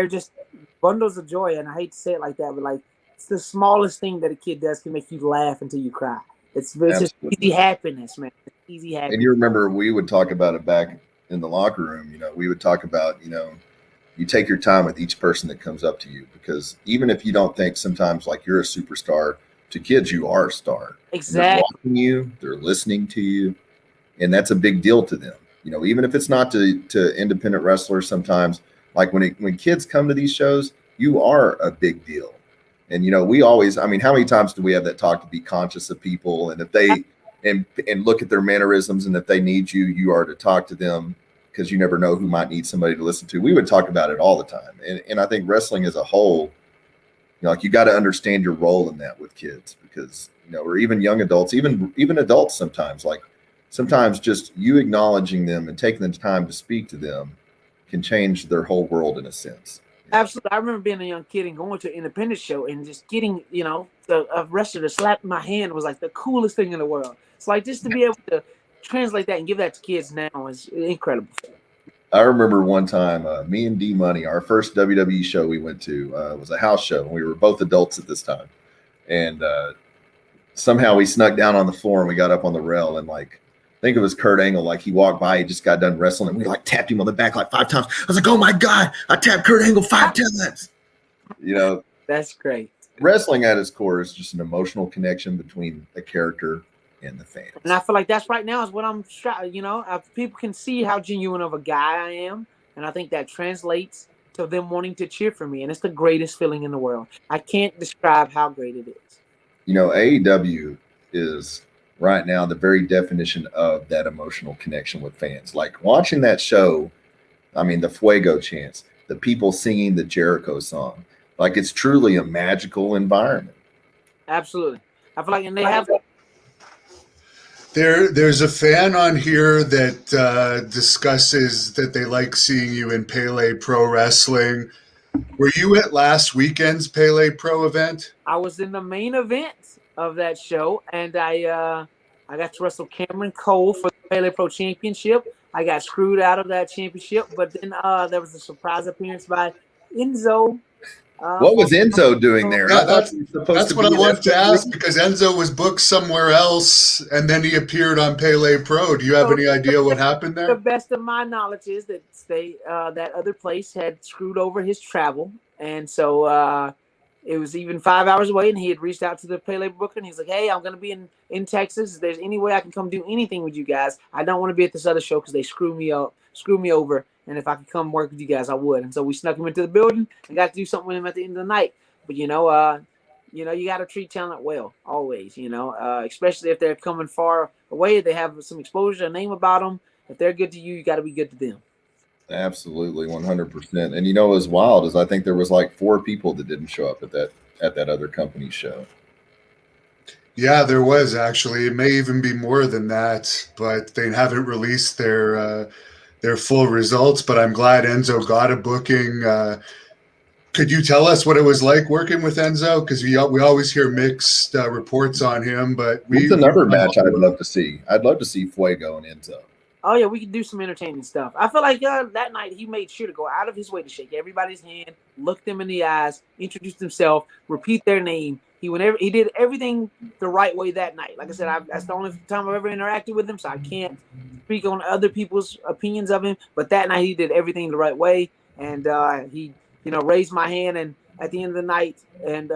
just bundles of joy, and I hate to say it like that, but like it's the smallest thing that a kid does can make you laugh until you cry. It's just easy happiness, man. It's easy happiness. And you remember we would talk about it back in the locker room. We would talk about, you take your time with each person that comes up to you, because even if you don't think sometimes like you're a superstar, to kids you are a star. Exactly. They're watching you, they're listening to you, and that's a big deal to them. Even if it's not to independent wrestlers, sometimes like when kids come to these shows, you are a big deal. And we always, how many times do we have that talk to be conscious of people, and if they and look at their mannerisms, and if they need you, you are to talk to them, because you never know who might need somebody to listen to. We would talk about it all the time. And I think wrestling as a whole, like you got to understand your role in that with kids, because, or even young adults, even adults sometimes, like sometimes just you acknowledging them and taking the time to speak to them can change their whole world in a sense. Absolutely. I remember being a young kid and going to an independent show and just getting, a wrestler to slap my hand was like the coolest thing in the world. It's like just to be able to translate that and give that to kids now is incredible. I remember one time, me and D Money, our first WWE show we went to was a house show, and we were both adults at this time. And somehow we snuck down on the floor and we got up on the rail, and like, think of it as Kurt Angle, like he walked by, he just got done wrestling, and we like tapped him on the back like 5 times. I was like, oh my God, I tapped Kurt Angle 5 times. That's great. Wrestling at its core is just an emotional connection between a character and the fans. And I feel like that's right now is what I'm trying, people can see how genuine of a guy I am. And I think that translates to them wanting to cheer for me. And it's the greatest feeling in the world. I can't describe how great it is. AEW is right now the very definition of that emotional connection with fans. Like watching that show, the Fuego chants, the people singing the Jericho song, like it's truly a magical environment. Absolutely. I feel like, and they have. There's a fan on here that discusses that they like seeing you in Pele Pro Wrestling. Were you at last weekend's Pele Pro event? I was in the main event of that show, and I got to wrestle Cameron Cole for the Pele Pro Championship. I got screwed out of that championship, but then there was a surprise appearance by Enzo. What was Enzo doing there? Yeah, that's what I wanted to ask, because Enzo was booked somewhere else, and then he appeared on Pele Pro. Do you have any idea what happened there? The best of my knowledge is that that other place had screwed over his travel, and so it was even 5 hours away, and he had reached out to the Pele booker, and he's like, hey, I'm going to be in Texas. If there's any way I can come do anything with you guys, I don't want to be at this other show because they screw me over. And if I could come work with you guys, I would. And so we snuck him into the building and got to do something with him at the end of the night. But, you got to treat talent well, always, especially if they're coming far away. They have some exposure, a name about them. If they're good to you, you got to be good to them. Absolutely, 100%. And what was wild is I think there was like 4 people that didn't show up at that other company's show. Yeah, there was actually. It may even be more than that, but they haven't released their full results. But I'm glad Enzo got a booking. Could you tell us what it was like working with Enzo? Because we always hear mixed reports on him. But it's another match I'd love to see. I'd love to see Fuego and Enzo. Oh, yeah, we could do some entertaining stuff. I feel like that night he made sure to go out of his way to shake everybody's hand, look them in the eyes, introduce himself, repeat their name. He did everything the right way that night. Like I said, that's the only time I've ever interacted with him, so I can't speak on other people's opinions of him. But that night he did everything the right way, and he raised my hand and at the end of the night and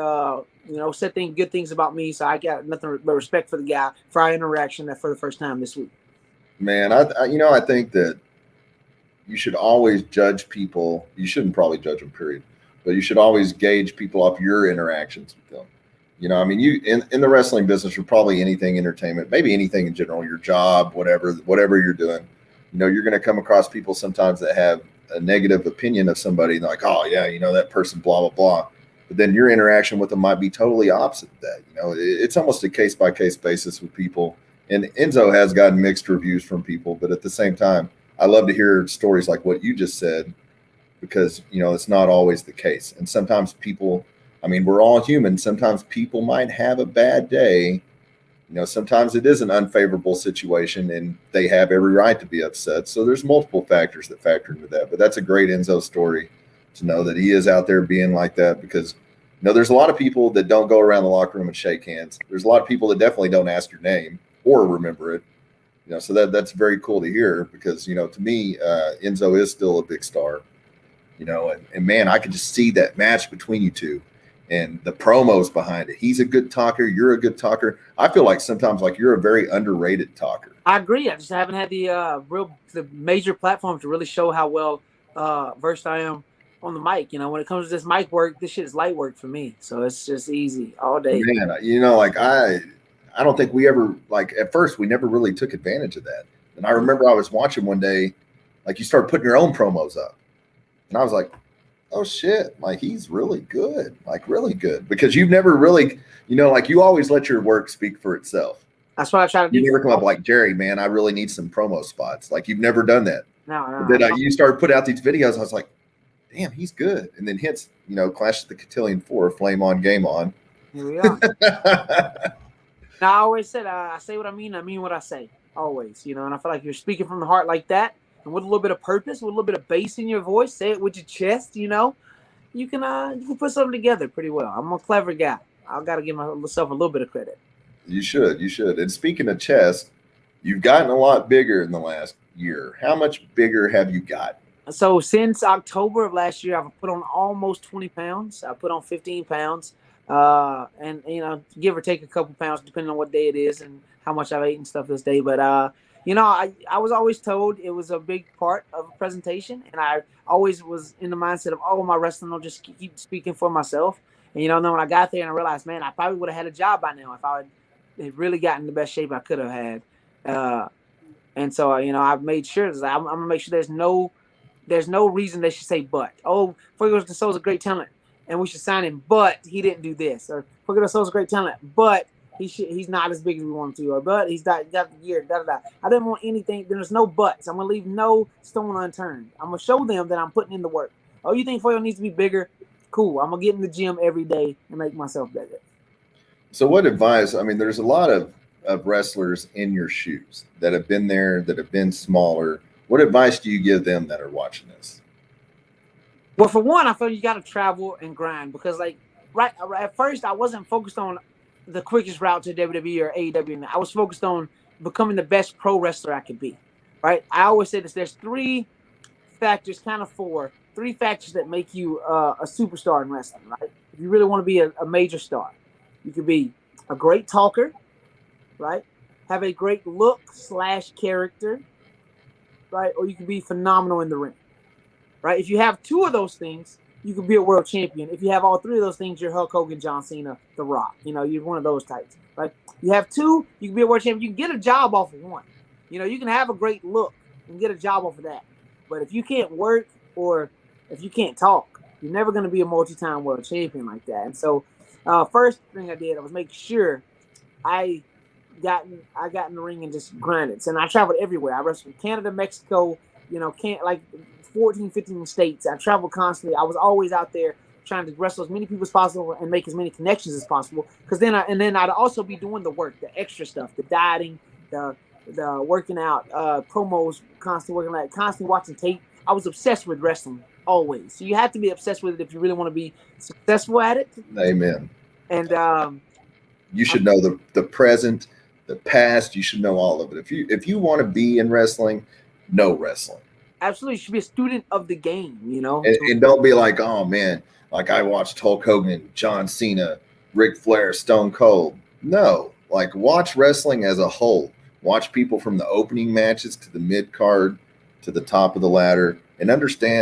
said good things about me. So I got nothing but respect for the guy for our interaction for the first time this week. Man, I think that you should always judge people. You shouldn't probably judge them, period. But you should always gauge people off your interactions with them. You in the wrestling business, or probably anything entertainment, maybe anything in general, your job, whatever you're doing, you're going to come across people sometimes that have a negative opinion of somebody. And they're like, oh yeah, that person, blah, blah, blah. But then your interaction with them might be totally opposite of that. It's almost a case by case basis with people. And Enzo has gotten mixed reviews from people, but at the same time, I love to hear stories like what you just said, because it's not always the case. And sometimes people, I mean, we're all human. Sometimes people might have a bad day. Sometimes it is an unfavorable situation and they have every right to be upset. So there's multiple factors that factor into that. But that's a great Enzo story to know that he is out there being like that, because there's a lot of people that don't go around the locker room and shake hands. There's a lot of people that definitely don't ask your name or remember it. So that's very cool to hear, because to me, Enzo is still a big star. And man, I could just see that match between you two and the promos behind it. He's a good talker. You're a good talker. I feel like sometimes like you're a very underrated talker. I agree. I just haven't had the major platform to really show how well versed I am on the mic. When it comes to this mic work, this shit is light work for me. So it's just easy all day. Man, like I don't think we ever, like at first we never really took advantage of that. And I remember I was watching one day, like you started putting your own promos up. And I was like, oh shit, like he's really good, because you've never really, like you always let your work speak for itself. That's what I try to do. You never come up like, Jerry, man, I really need some promo spots. Like you've never done that. No. Then you started putting out these videos. I was like, damn, he's good. And then hits, Clash of the Cotillion 4, Flame On, Game On. Here we are. Now I always said, I say what I mean what I say, always. And I feel like you're speaking from the heart like that. And with a little bit of purpose, with a little bit of bass in your voice, say it with your chest, you can put something together pretty well. I'm a clever guy. I've got to give myself a little bit of credit. You should. And speaking of chest, you've gotten a lot bigger in the last year. How much bigger have you got? So since October of last year, I've put on almost 20 pounds. I put on 15 pounds, and give or take a couple pounds depending on what day it is and how much I've eaten stuff this day. But I was always told it was a big part of a presentation, and I always was in the mindset of, my wrestling will just keep speaking for myself. And then when I got there and I realized, man, I probably would have had a job by now if I had really gotten the best shape I could have had. And so I've made sure that I'm gonna make sure there's no reason they should say but. Oh, Fuego de Sou's a great talent, and we should sign him, but he didn't do this. Or Fuego de Sou's a great talent, but he's not as big as we want him to. Or but he's got the gear. I didn't want anything. There's no buts. I'm gonna leave no stone unturned. I'm gonna show them that I'm putting in the work. Oh, you think Fuego needs to be bigger? Cool. I'm gonna get in the gym every day and make myself bigger. So what advice? I mean, there's a lot of wrestlers in your shoes that have been there, that have been smaller. What advice do you give them that are watching this? Well, for one, I feel you got to travel and grind, because right at first I wasn't focused on the quickest route to WWE or AEW. I was focused on becoming the best pro wrestler I could be. Right? I always say this: there's three factors that make you a superstar in wrestling. Right? If you really want to be a major star, you could be a great talker, right? Have a great look / character, right? Or you can be phenomenal in the ring, right? If you have two of those things, you can be a world champion. If you have all three of those things, you're Hulk Hogan, John Cena, The Rock. You're one of those types, right? You have two, you can be a world champion. You can get a job off of one. You can have a great look and get a job off of that. But if you can't work or if you can't talk, you're never going to be a multi-time world champion like that. And so first thing I did, I was make sure I got in the ring and just grinded. And I traveled everywhere. I wrestled in Canada, Mexico, 14, 15 states. I traveled constantly. I was always out there trying to wrestle as many people as possible and make as many connections as possible. Because then I'd also be doing the work, the extra stuff, the dieting, the working out, promos, constantly working out, constantly watching tape. I was obsessed with wrestling always. So you have to be obsessed with it if you really want to be successful at it. Amen. And you should know the present, the past. You should know all of it. If you want to be in wrestling, know wrestling. Absolutely, you should be a student of the game. And don't be like, oh man, like I watched Hulk Hogan, John Cena, Ric Flair, Stone Cold. No, like watch wrestling as a whole. Watch people from the opening matches to the mid card to the top of the ladder, and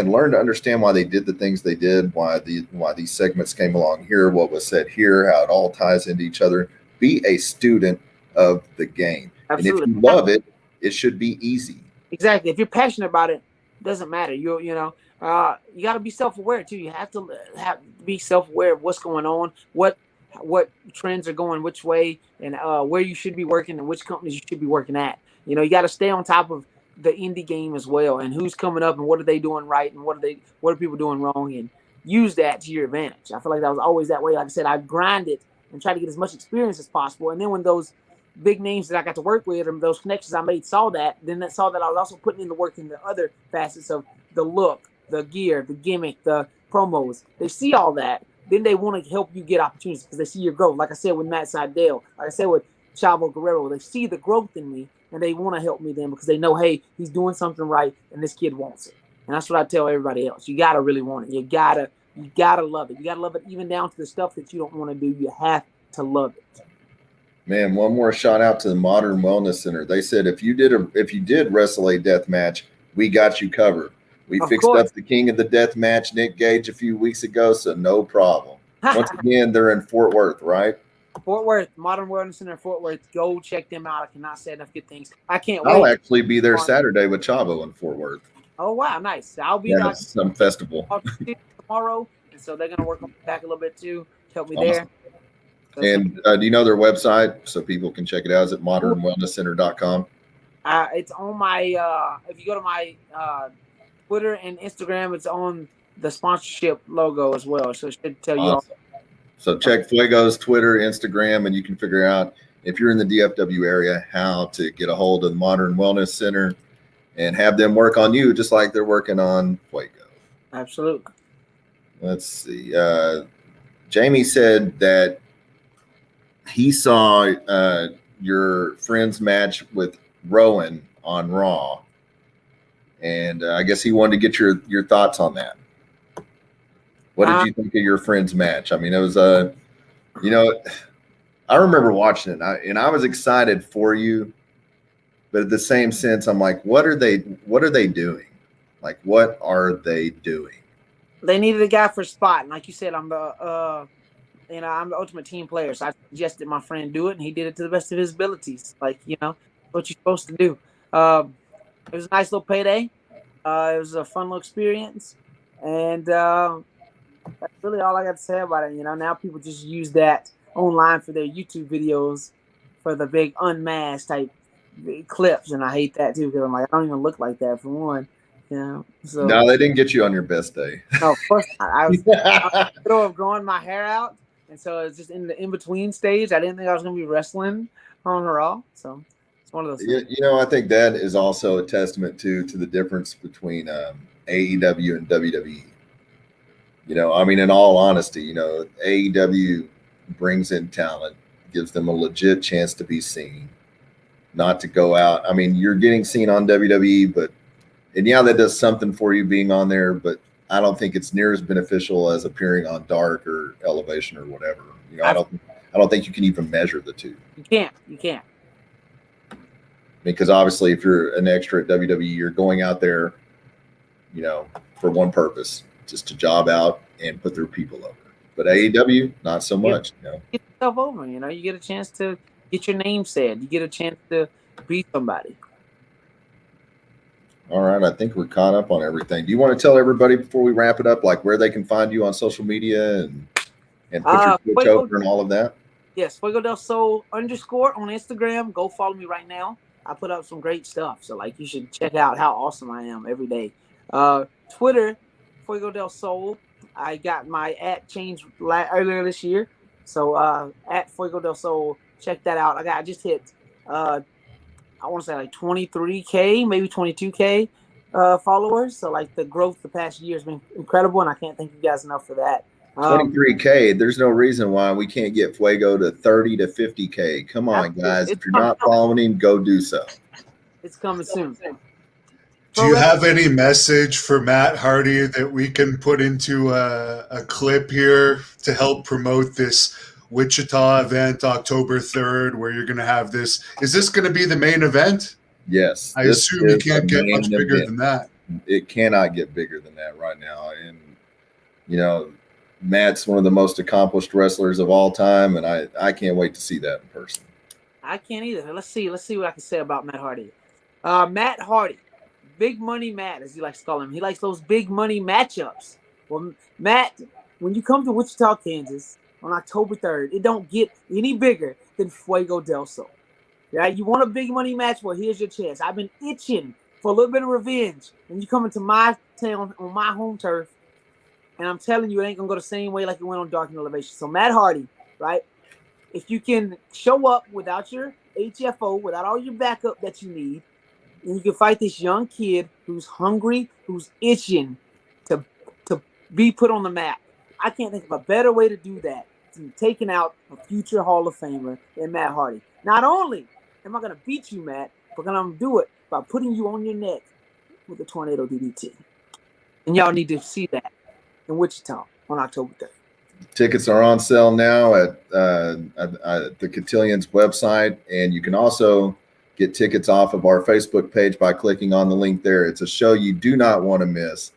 learn to understand why they did the things they did, why these segments came along here, what was said here, how it all ties into each other. Be a student of the game. Absolutely. And if you love it, it should be easy. Exactly. If you're passionate about it, it doesn't matter. You got to be self-aware too. You have to be self-aware of what's going on, what what trends are going which way, and where you should be working and which companies you should be working at. You know, you got to stay on top of the indie game as well, and who's coming up and what are they doing right and what are people doing wrong, and use that to your advantage. I feel like that was always that way. Like I said, I grinded and tried to get as much experience as possible, and then when those big names that I got to work with and those connections I made saw that I was also putting in the work in the other facets of the look, the gear, the gimmick, the promos. They see all that, then they want to help you get opportunities because they see your growth. Like I said with Matt Sydal, like I said with Chavo Guerrero, they see the growth in me and they want to help me then because they know, hey, he's doing something right and this kid wants it. And that's what I tell everybody else. You gotta really want it. You gotta love it. You gotta love it even down to the stuff that you don't want to do. You have to love it. Man, one more shout out to the Modern Wellness Center. They said if you did wrestle a death match, we got you covered. We fixed up the king of the death match, Nick Gage, a few weeks ago, so no problem. Once again, they're in Fort Worth, right? Fort Worth, Modern Wellness Center, Fort Worth. Go check them out. I cannot say enough good things. I can't wait. I'll actually be there Saturday with Chavo in Fort Worth. Oh, wow, nice. I'll be there. Some festival. Tomorrow, and so they're going to work on back a little bit too. Help me there. And do you know their website so people can check it out? Is it modernwellnesscenter.com? It's on my, if you go to my Twitter and Instagram, it's on the sponsorship logo as well. So it should tell you all. So check Fuego's Twitter, Instagram, and you can figure out if you're in the DFW area how to get a hold of the Modern Wellness Center and have them work on you just like they're working on Fuego. Absolutely. Let's see. Jamie said that he saw your friend's match with Rowan on Raw, and I guess he wanted to get your thoughts on that. What did you think of your friend's match? I mean, it was I remember watching it, and I was excited for you, but at the same sense, I'm like, what are they doing? Like, what are they doing? They needed a guy for a spot, and like you said, I'm the ultimate team player. So I suggested my friend do it, and he did it to the best of his abilities. Like, what you're supposed to do. It was a nice little payday. It was a fun little experience, and that's really all I got to say about it. Now people just use that online for their YouTube videos for the big unmasked type clips, and I hate that too because I'm like, I don't even look like that for one. So no, they didn't get you on your best day. No, of course not. I was in the middle of growing my hair out, and so it's just in the in-between stage. I didn't think I was going to be wrestling on Raw, so it's one of those things. I think that is also a testament to the difference between AEW and WWE. I mean, in all honesty, AEW brings in talent, gives them a legit chance to be seen, not to go out. I mean, you're getting seen on WWE, and that does something for you being on there, but I don't think it's near as beneficial as appearing on Dark or Elevation or whatever. I don't think you can even measure the two. You can't. Because obviously, if you're an extra at WWE, you're going out there, for one purpose, just to job out and put their people over. But AEW, not so much. Get yourself over. You get a chance to get your name said. You get a chance to be somebody. All right, I think we're caught up on everything. Do you want to tell everybody before we wrap it up, like where they can find you on social media and put your Twitch over and all of that? Yes, Fuego del Sol _ on Instagram. Go follow me right now. I put up some great stuff, so you should check out how awesome I am every day. Twitter, Fuego del Sol. I got my @ changed earlier this year, so @ Fuego del Sol. Check that out. I just hit. I want to say 23K, maybe 22K followers. So the growth the past year has been incredible, and I can't thank you guys enough for that. 23K. There's no reason why we can't get Fuego to 30 to 50K. Come on, guys. If you're not following him, go do so. It's coming soon. Do you have any message for Matt Hardy that we can put into a clip here to help promote this Wichita event, October 3rd, where you're going to have this? Is this going to be the main event? Yes. I assume you can't get much bigger than that. It cannot get bigger than that right now. And, Matt's one of the most accomplished wrestlers of all time, and I can't wait to see that in person. I can't either. Let's see what I can say about Matt Hardy. Matt Hardy, Big Money Matt, as he likes to call him. He likes those big money matchups. Well, Matt, when you come to Wichita, Kansas, on October 3rd. It don't get any bigger than Fuego del Sol. Right? You want a big money match? Well, here's your chance. I've been itching for a little bit of revenge. And you come into my town on my home turf, and I'm telling you, it ain't gonna go the same way like it went on Dark and Elevation. So Matt Hardy, right? If you can show up without your HFO, without all your backup that you need, and you can fight this young kid who's hungry, who's itching to be put on the map. I can't think of a better way to do that than taking out a future Hall of Famer than Matt Hardy. Not only am I going to beat you, Matt, but I'm going to do it by putting you on your neck with a tornado DDT. And y'all need to see that in Wichita on October 3rd. Tickets are on sale now at the Cotillion's website, and you can also get tickets off of our Facebook page by clicking on the link there. It's a show you do not want to miss,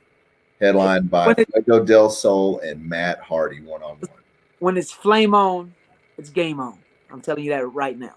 headlined by Fuego del Sol and Matt Hardy one-on-one. When it's flame on, it's game on. I'm telling you that right now.